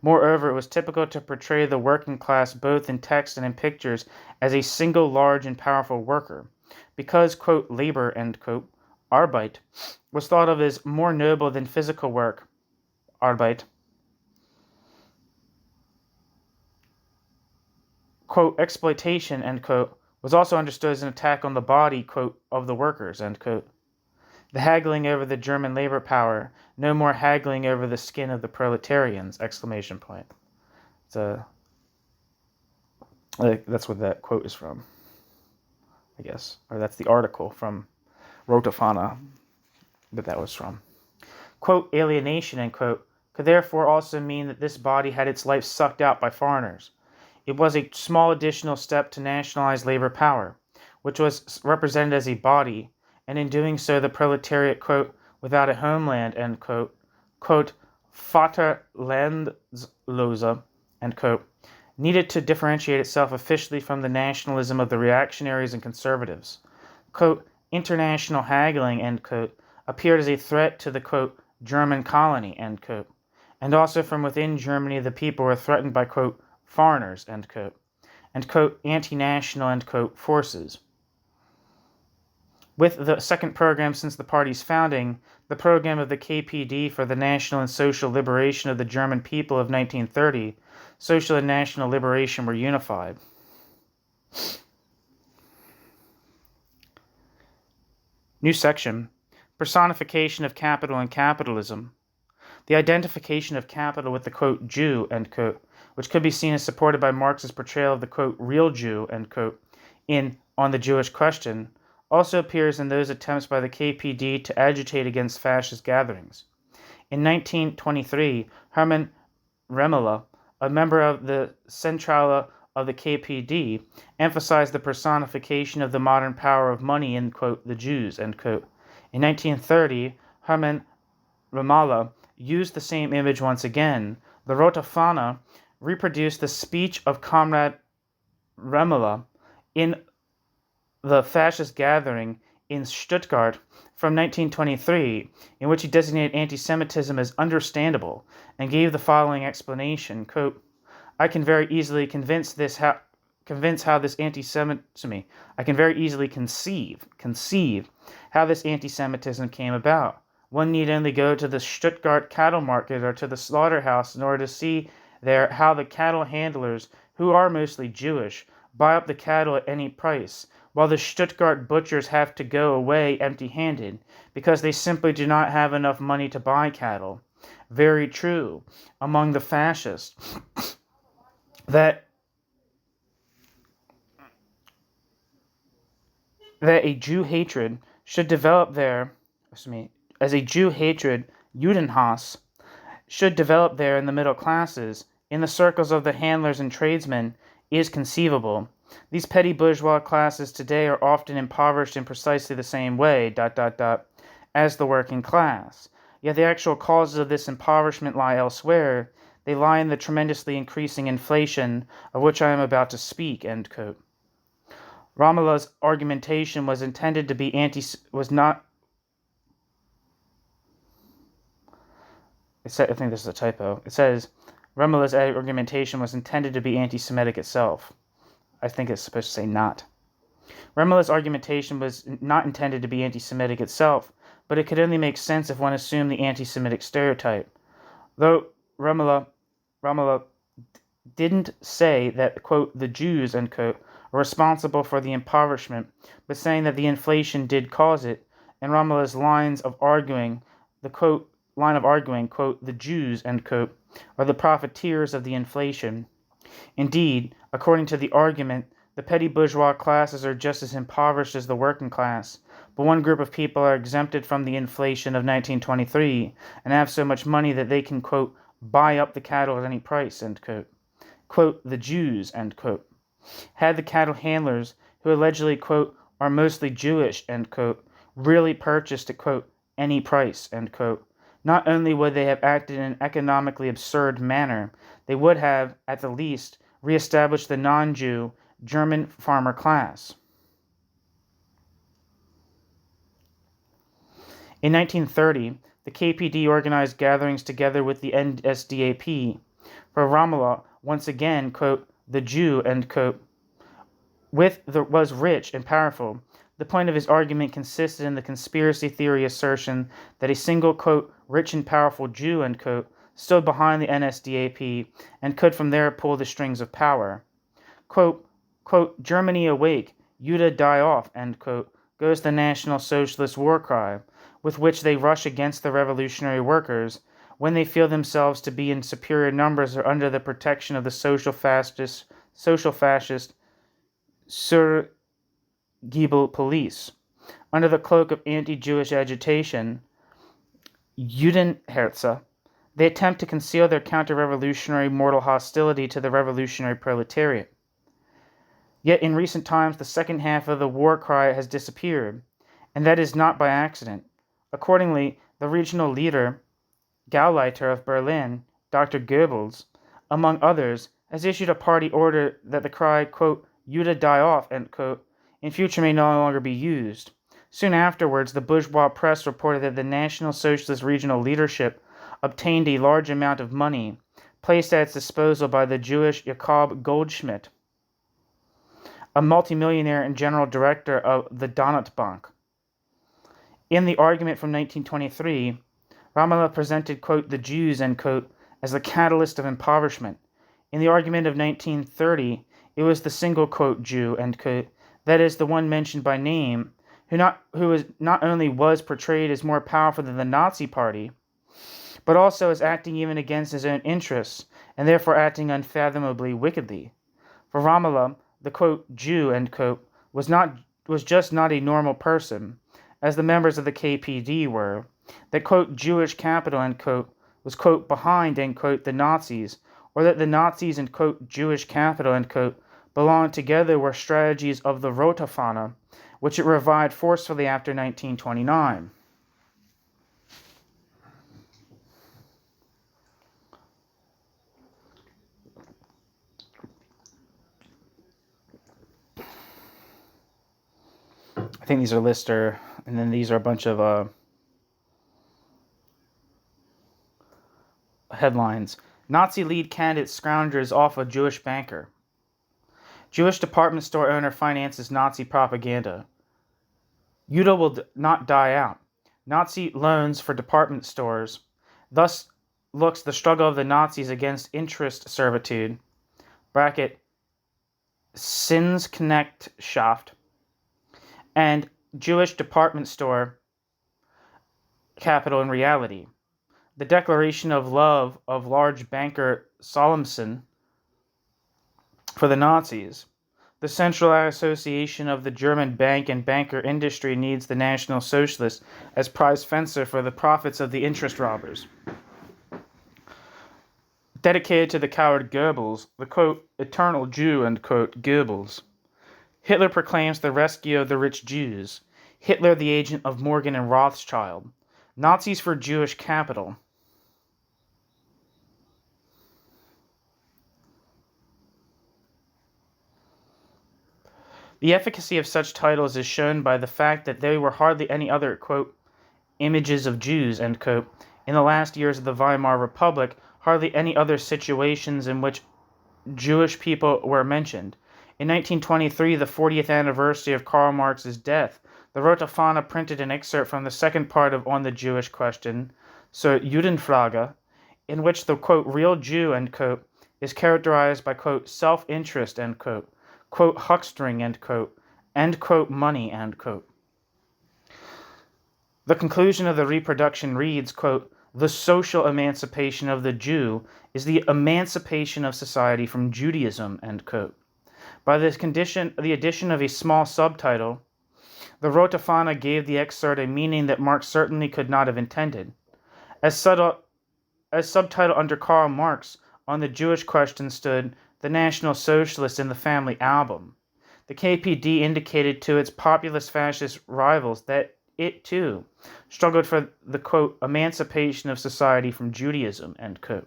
Moreover, it was typical to portray the working class both in text and in pictures as a single large and powerful worker. Because, quote, labor, end quote, Arbeit, was thought of as more noble than physical work, Arbeit, quote, exploitation, end quote, was also understood as an attack on the body, quote, of the workers, end quote. The haggling over the German labor power, no more haggling over the skin of the proletarians, exclamation point. That's what that quote is from, I guess. Or that's the article from Rote Fahne that was from. Quote, alienation, end quote, could therefore also mean that this body had its life sucked out by foreigners. It was a small additional step to nationalize labor power, which was represented as a body, and in doing so the proletariat, quote, without a homeland, end quote, quote, Vaterlandslose, end quote, needed to differentiate itself officially from the nationalism of the reactionaries and conservatives. Quote, international haggling, end quote, appeared as a threat to the, quote, German colony, end quote, and also from within Germany the people were threatened by, quote, foreigners, end quote, and, quote, anti-national, end quote, forces. With the second program since the party's founding, the program of the KPD for the national and social liberation of the German people of 1930, social and national liberation were unified. New section, personification of capital and capitalism. The identification of capital with the, quote, Jew, end quote, which could be seen as supported by Marx's portrayal of the, quote, real Jew, end quote, in On the Jewish Question, also appears in those attempts by the KPD to agitate against fascist gatherings. In 1923, Hermann Remmele, a member of the Centrale of the KPD, emphasized the personification of the modern power of money in, quote, the Jews, end quote. In 1930, Hermann Remmele used the same image once again. The Rote Fahne reproduced the speech of Comrade Remmele in the fascist gathering in Stuttgart from 1923, in which he designated anti-Semitism as understandable and gave the following explanation, quote, I can very easily conceive how this anti-Semitism came about. One need only go to the Stuttgart cattle market or to the slaughterhouse in order to see there how the cattle handlers, who are mostly Jewish, buy up the cattle at any price, while the Stuttgart butchers have to go away empty-handed, because they simply do not have enough money to buy cattle. Very true among the fascists that that a Jew hatred should develop there, as a Jew hatred, Judenhass, should develop there in the middle classes, in the circles of the handlers and tradesmen, is conceivable. These petty bourgeois classes today are often impoverished in precisely the same way, as the working class. Yet the actual causes of this impoverishment lie elsewhere. They lie in the tremendously increasing inflation of which I am about to speak. End quote. Romola's argumentation was intended to be I think this is a typo. It says Romola's argumentation was intended to be anti-Semitic itself. I think it's supposed to say not. Romola's argumentation was not intended to be anti-Semitic itself, but it could only make sense if one assumed the anti-Semitic stereotype. Though Romola didn't say that, quote, the Jews, end quote, were responsible for the impoverishment, but saying that the inflation did cause it, and Romola's line of arguing, quote, the Jews, end quote, are the profiteers of the inflation. Indeed, according to the argument, the petty bourgeois classes are just as impoverished as the working class, but one group of people are exempted from the inflation of 1923 and have so much money that they can, quote, buy up the cattle at any price, end quote. Quote, the Jews, end quote. Had the cattle handlers, who allegedly, quote, are mostly Jewish, end quote, really purchased at, quote, any price, end quote, not only would they have acted in an economically absurd manner, they would have, at the least, reestablished the non-Jew German farmer class. In 1930, the KPD organized gatherings together with the NSDAP. For Romola, once again, quote, the Jew, end quote, was rich and powerful. The point of his argument consisted in the conspiracy theory assertion that a single, quote, rich and powerful Jew, end quote, stood behind the NSDAP and could from there pull the strings of power. Quote, Germany awake, Judas die off, end quote, goes the National Socialist war cry, with which they rush against the revolutionary workers when they feel themselves to be in superior numbers or under the protection of the social fascist Surgiebel police. Under the cloak of anti-Jewish agitation, Judenherze, they attempt to conceal their counter-revolutionary mortal hostility to the revolutionary proletariat. Yet in recent times, the second half of the war cry has disappeared, and that is not by accident. Accordingly, the regional leader, Gauleiter of Berlin, Dr. Goebbels, among others, has issued a party order that the cry, quote, Judas die off, end quote, in future may no longer be used. Soon afterwards, the bourgeois press reported that the National Socialist regional leadership obtained a large amount of money, placed at its disposal by the Jewish Jakob Goldschmidt, a multimillionaire and general director of the Donut Bank. In the argument from 1923, Romola presented, quote, the Jews, end quote, as the catalyst of impoverishment. In the argument of 1930, it was the single, quote, Jew, end quote, that is, the one mentioned by name, who not only was portrayed as more powerful than the Nazi Party, but also as acting even against his own interests, and therefore acting unfathomably wickedly. For Romola, the, quote, Jew, end quote, was just not a normal person, as the members of the KPD were. That, quote, Jewish capital, end quote, was, quote, behind, end quote, the Nazis, or that the Nazis and, quote, Jewish capital, end quote, belonged together were strategies of the Rote Fahne, which it revived forcefully after 1929. I think these are Lister, and then these are a bunch of headlines. Nazi lead candidate scoundrels off a Jewish banker. Jewish department store owner finances Nazi propaganda. Judah will not die out. Nazi loans for department stores. Thus looks the struggle of the Nazis against interest servitude. Bracket. Sinsknechtschaft. And Jewish department store capital in reality. The declaration of love of large banker Solomson for the Nazis. The Central Association of the German bank and banker industry needs the National Socialist as prize fencer for the profits of the interest robbers. Dedicated to the coward Goebbels, the quote, eternal Jew, end quote, Goebbels. Hitler proclaims the rescue of the rich Jews. Hitler the agent of Morgan and Rothschild. Nazis for Jewish capital. The efficacy of such titles is shown by the fact that there were hardly any other, quote, images of Jews, end quote, in the last years of the Weimar Republic, hardly any other situations in which Jewish people were mentioned. In 1923, the 40th anniversary of Karl Marx's death, the Rote Fahne printed an excerpt from the second part of On the Jewish Question, so Judenfrage, in which the, quote, real Jew, end quote, is characterized by, quote, self-interest, end quote, huckstering, end quote, money, end quote. The conclusion of the reproduction reads, quote, the social emancipation of the Jew is the emancipation of society from Judaism, end quote. By this condition, the addition of a small subtitle, the Rote Fahne gave the excerpt a meaning that Marx certainly could not have intended. As subtitle under Karl Marx, on the Jewish question stood the National Socialist in the Family Album. The KPD indicated to its populist fascist rivals that it, too, struggled for the, quote, emancipation of society from Judaism, end quote.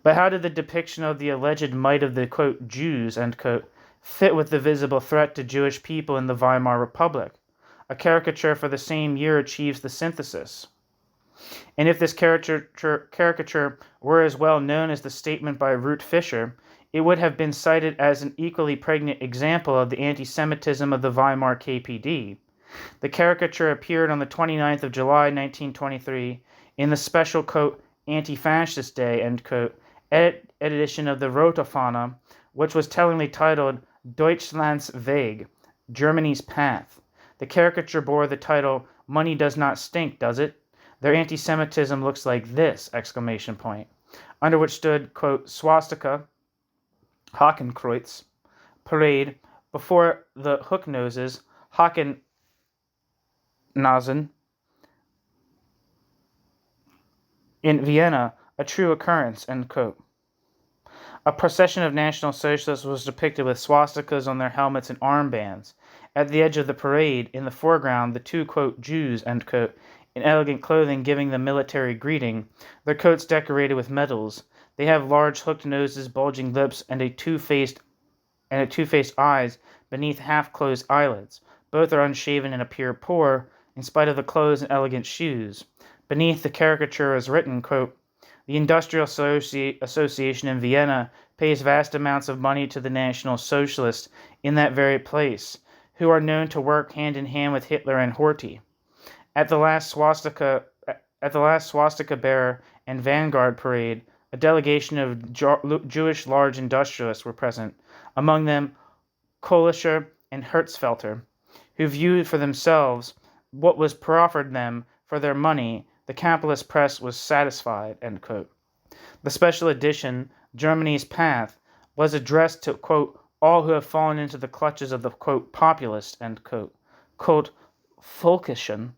But how did the depiction of the alleged might of the, quote, Jews, end quote, fit with the visible threat to Jewish people in the Weimar Republic? A caricature for the same year achieves the synthesis. And if this caricature were as well known as the statement by Ruth Fischer, it would have been cited as an equally pregnant example of the anti-Semitism of the Weimar KPD. The caricature appeared on the 29th of July, 1923, in the special, quote, anti-fascist day, end quote, edition of the Rote Fahne, which was tellingly titled Deutschland's Weg, Germany's Path. The caricature bore the title, Money Does Not Stink, Does It? Their anti-Semitism looks like this, exclamation point, under which stood, quote, swastika, Hakenkreuz, parade, before the hook noses, Hakennasen, in Vienna, a true occurrence, end quote. A procession of National Socialists was depicted with swastikas on their helmets and armbands. At the edge of the parade, in the foreground, the two, quote, Jews, end quote, in elegant clothing giving the military greeting, their coats decorated with medals. They have large hooked noses, bulging lips, and two-faced eyes beneath half-closed eyelids. Both are unshaven and appear poor, in spite of the clothes and elegant shoes. Beneath the caricature is written, quote, the Industrial Association in Vienna pays vast amounts of money to the National Socialists in that very place, who are known to work hand in hand with Hitler and Horthy. At the last swastika bearer and vanguard parade, a delegation of Jewish large industrialists were present, among them Kohlischer and Herzfelter, who viewed for themselves what was proffered them for their money. The capitalist press was satisfied, end quote. The special edition, Germany's Path, was addressed to, quote, all who have fallen into the clutches of the, quote, populist, end quote, quote, Völkischen,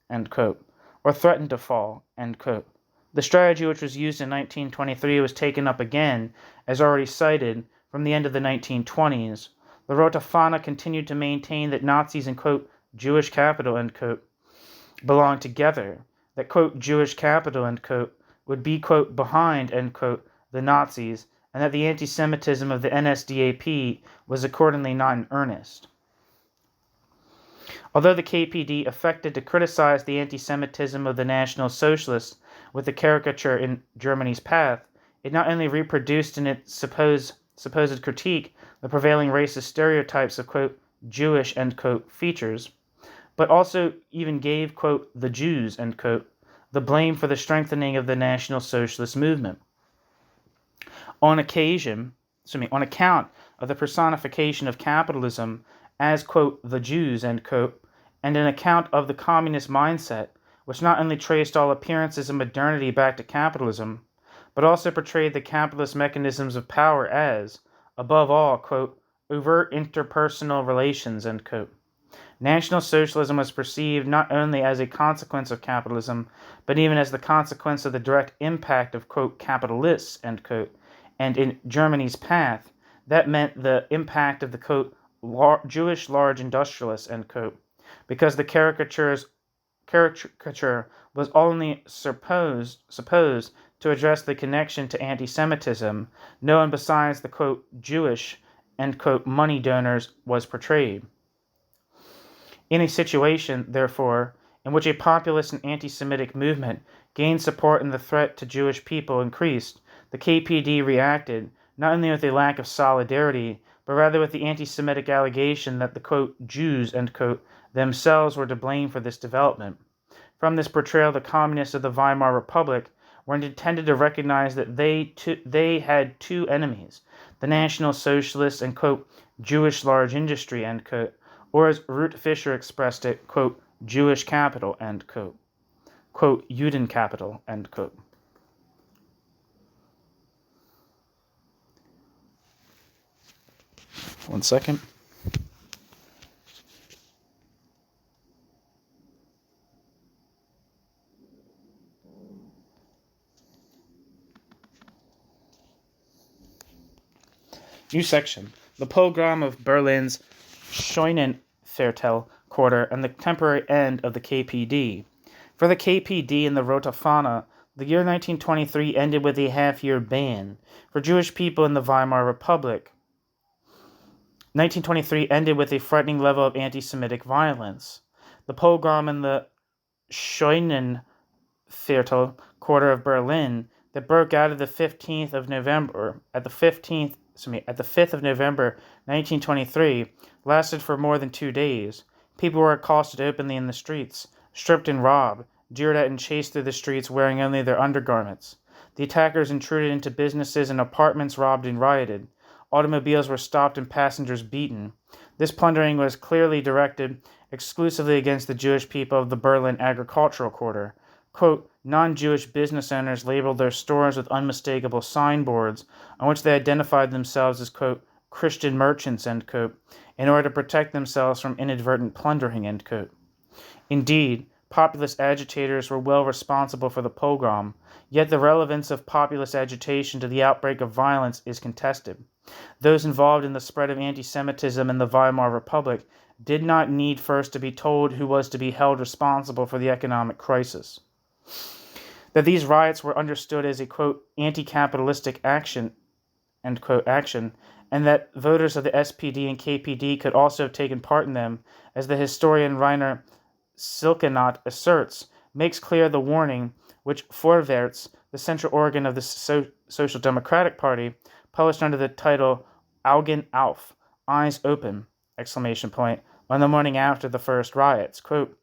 end quote, or threatened to fall, end quote. The strategy which was used in 1923 was taken up again, as already cited, from the end of the 1920s. The Rote Fahne continued to maintain that Nazis and, quote, Jewish capital, end quote, belonged together, that, quote, Jewish capital, end quote, would be, quote, behind, end quote, the Nazis, and that the anti-Semitism of the NSDAP was accordingly not in earnest. Although the KPD affected to criticize the anti-Semitism of the National Socialists with the caricature in Germany's Path, it not only reproduced in its supposed critique the prevailing racist stereotypes of, quote, Jewish, end quote, features, but also even gave, quote, the Jews, end quote, the blame for the strengthening of the National Socialist movement. On account of the personification of capitalism as, quote, the Jews, end quote, and an account of the communist mindset, which not only traced all appearances of modernity back to capitalism, but also portrayed the capitalist mechanisms of power as, above all, quote, overt interpersonal relations, end quote. National Socialism was perceived not only as a consequence of capitalism, but even as the consequence of the direct impact of, quote, capitalists, end quote, and in Germany's path, that meant the impact of the, quote, Jewish large industrialists, end quote, because the caricature was only supposed to address the connection to anti-Semitism. No one besides the, quote, Jewish, end quote, money donors was portrayed. In a situation, therefore, in which a populist and anti-Semitic movement gained support and the threat to Jewish people increased, the KPD reacted not only with a lack of solidarity, but rather with the anti-Semitic allegation that the, quote, Jews, end quote, themselves were to blame for this development. From this portrayal, the communists of the Weimar Republic were intended to recognize that they had two enemies, the National Socialists and, quote, Jewish large industry, end quote, or as Ruth Fischer expressed it, quote, Jewish capital, end quote, quote, Juden capital, end quote. One second. New section. The pogrom of Berlin's Scheunenviertel quarter and the temporary end of the KPD. For the KPD and the Rote Fahne, the year 1923 ended with a half-year ban. For Jewish people in the Weimar Republic, 1923 ended with a frightening level of anti-Semitic violence. The pogrom in the Scheunenviertel quarter of Berlin that broke out at the 5th of November 1923, lasted for more than 2 days. People were accosted openly in the streets, stripped and robbed, jeered at and chased through the streets wearing only their undergarments. The attackers intruded into businesses and apartments, robbed and rioted. Automobiles were stopped and passengers beaten. This plundering was clearly directed exclusively against the Jewish people of the Berlin agricultural quarter. Quote, non-Jewish business owners labeled their stores with unmistakable signboards on which they identified themselves as, quote, Christian merchants, end quote, in order to protect themselves from inadvertent plundering, end quote. Indeed, populist agitators were well responsible for the pogrom, yet the relevance of populist agitation to the outbreak of violence is contested. Those involved in the spread of anti-Semitism in the Weimar Republic did not need first to be told who was to be held responsible for the economic crisis. That these riots were understood as a, quote, anti-capitalistic action, end quote, action, and that voters of the SPD and KPD could also have taken part in them, as the historian Rainer Silkenat asserts, makes clear the warning which Vorwärts, the central organ of the Social Democratic Party, published under the title Augen auf, eyes open, exclamation point, on the morning after the first riots. Quote,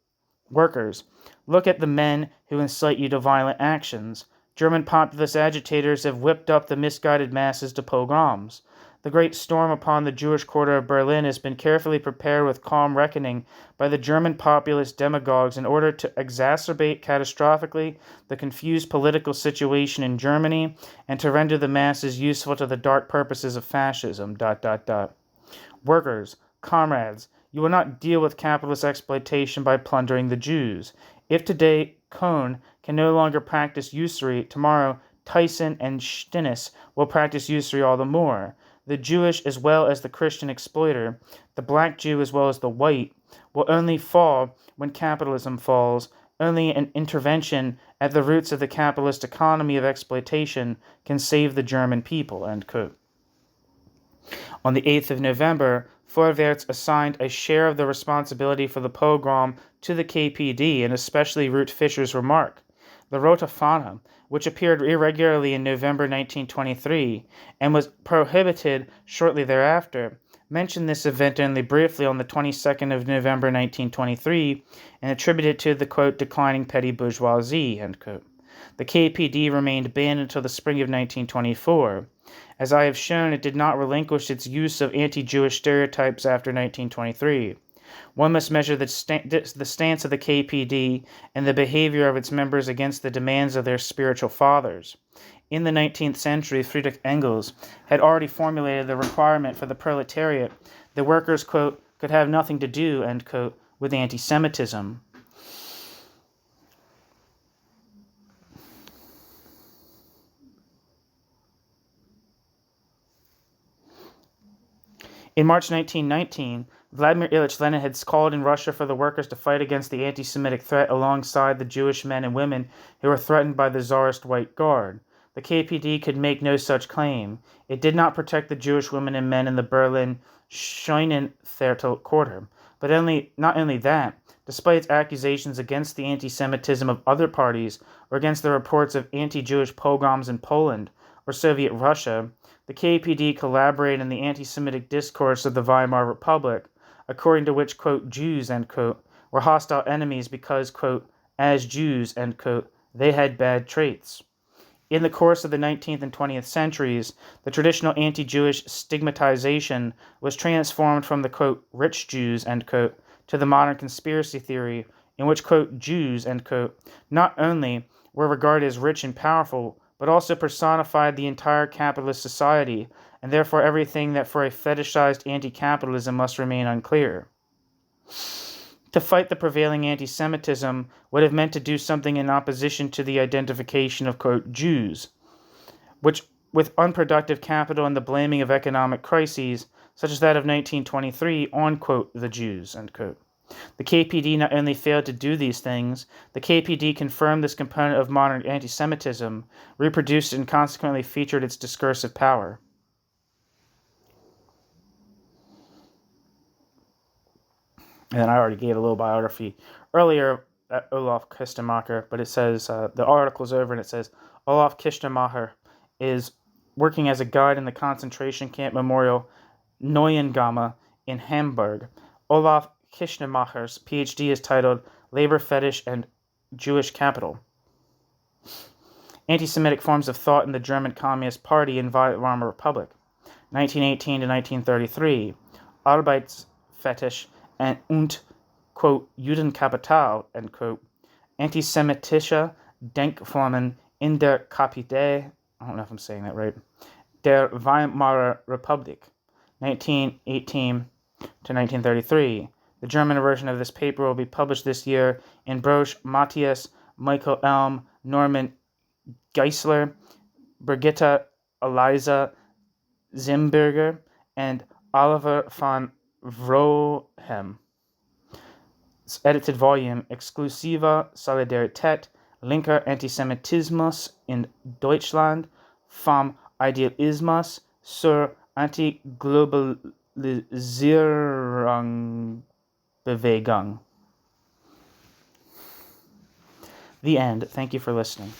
workers, look at the men who incite you to violent actions. German populist agitators have whipped up the misguided masses to pogroms. The great storm upon the Jewish quarter of Berlin has been carefully prepared with calm reckoning by the German populist demagogues in order to exacerbate catastrophically the confused political situation in Germany and to render the masses useful to the dark purposes of fascism. ... Workers, comrades, you will not deal with capitalist exploitation by plundering the Jews. If today Kohn can no longer practice usury, tomorrow Thyssen and Stinnes will practice usury all the more. The Jewish as well as the Christian exploiter, the black Jew as well as the white, will only fall when capitalism falls. Only an intervention at the roots of the capitalist economy of exploitation can save the German people, end quote. On the 8th of November, Vorwärts assigned a share of the responsibility for the pogrom to the KPD, and especially Ruth Fischer's remark. The Rote Fahne, which appeared irregularly in November 1923 and was prohibited shortly thereafter, mentioned this event only briefly on the 22nd of November 1923 and attributed it to the, quote, declining petty bourgeoisie, end quote. The KPD remained banned until the spring of 1924. As I have shown, it did not relinquish its use of anti-Jewish stereotypes after 1923. One must measure the stance of the KPD and the behavior of its members against the demands of their spiritual fathers. in the 19th century, Friedrich Engels had already formulated the requirement for the proletariat that workers, quote, could have nothing to do, end quote, with anti-Semitism. In March 1919, Vladimir Ilyich Lenin had called in Russia for the workers to fight against the anti-Semitic threat alongside the Jewish men and women who were threatened by the Tsarist White Guard. The KPD could make no such claim. It did not protect the Jewish women and men in the Berlin Scheunenviertel quarter. But not only that, despite its accusations against the anti-Semitism of other parties or against the reports of anti-Jewish pogroms in Poland or Soviet Russia, the KPD collaborated in the anti-Semitic discourse of the Weimar Republic, according to which, quote, Jews, end quote, were hostile enemies because, quote, as Jews, end quote, they had bad traits. In the course of the 19th and 20th centuries, the traditional anti-Jewish stigmatization was transformed from the, quote, rich Jews, end quote, to the modern conspiracy theory in which, quote, Jews, end quote, not only were regarded as rich and powerful, but also personified the entire capitalist society, and therefore everything that for a fetishized anti-capitalism must remain unclear. To fight the prevailing anti-Semitism would have meant to do something in opposition to the identification of, quote, Jews, which with unproductive capital and the blaming of economic crises, such as that of 1923, on, quote, the Jews, end quote. The KPD not only failed to do these things, the KPD confirmed this component of modern anti-Semitism, reproduced it, and consequently featured its discursive power. And I already gave a little biography earlier at Olaf Kistenmacher, but it says, the article's over and it says, Olaf Kistenmacher is working as a guide in the concentration camp memorial Neuengamme in Hamburg. Olaf Kistenmacher's PhD is titled Labor Fetish and Jewish Capital. Anti-Semitic Forms of Thought in the German Communist Party in Weimar Republic, 1918 to 1933, Arbeitsfetisch und, quote, Judenkapital, end quote, Antisemitische Denkformen in der KPD, I don't know if I'm saying that right, der Weimar Republik, 1918 to 1933. The German version of this paper will be published this year in Brosch, Matthias, Michael Elm, Norman Geisler, Brigitta Eliza Zimberger, and Oliver von Vrohem. Edited volume Exklusive Solidarität, linker Antisemitismus in Deutschland, vom Idealismus zur Antiglobalisierung Bewegung. The end. Thank you for listening.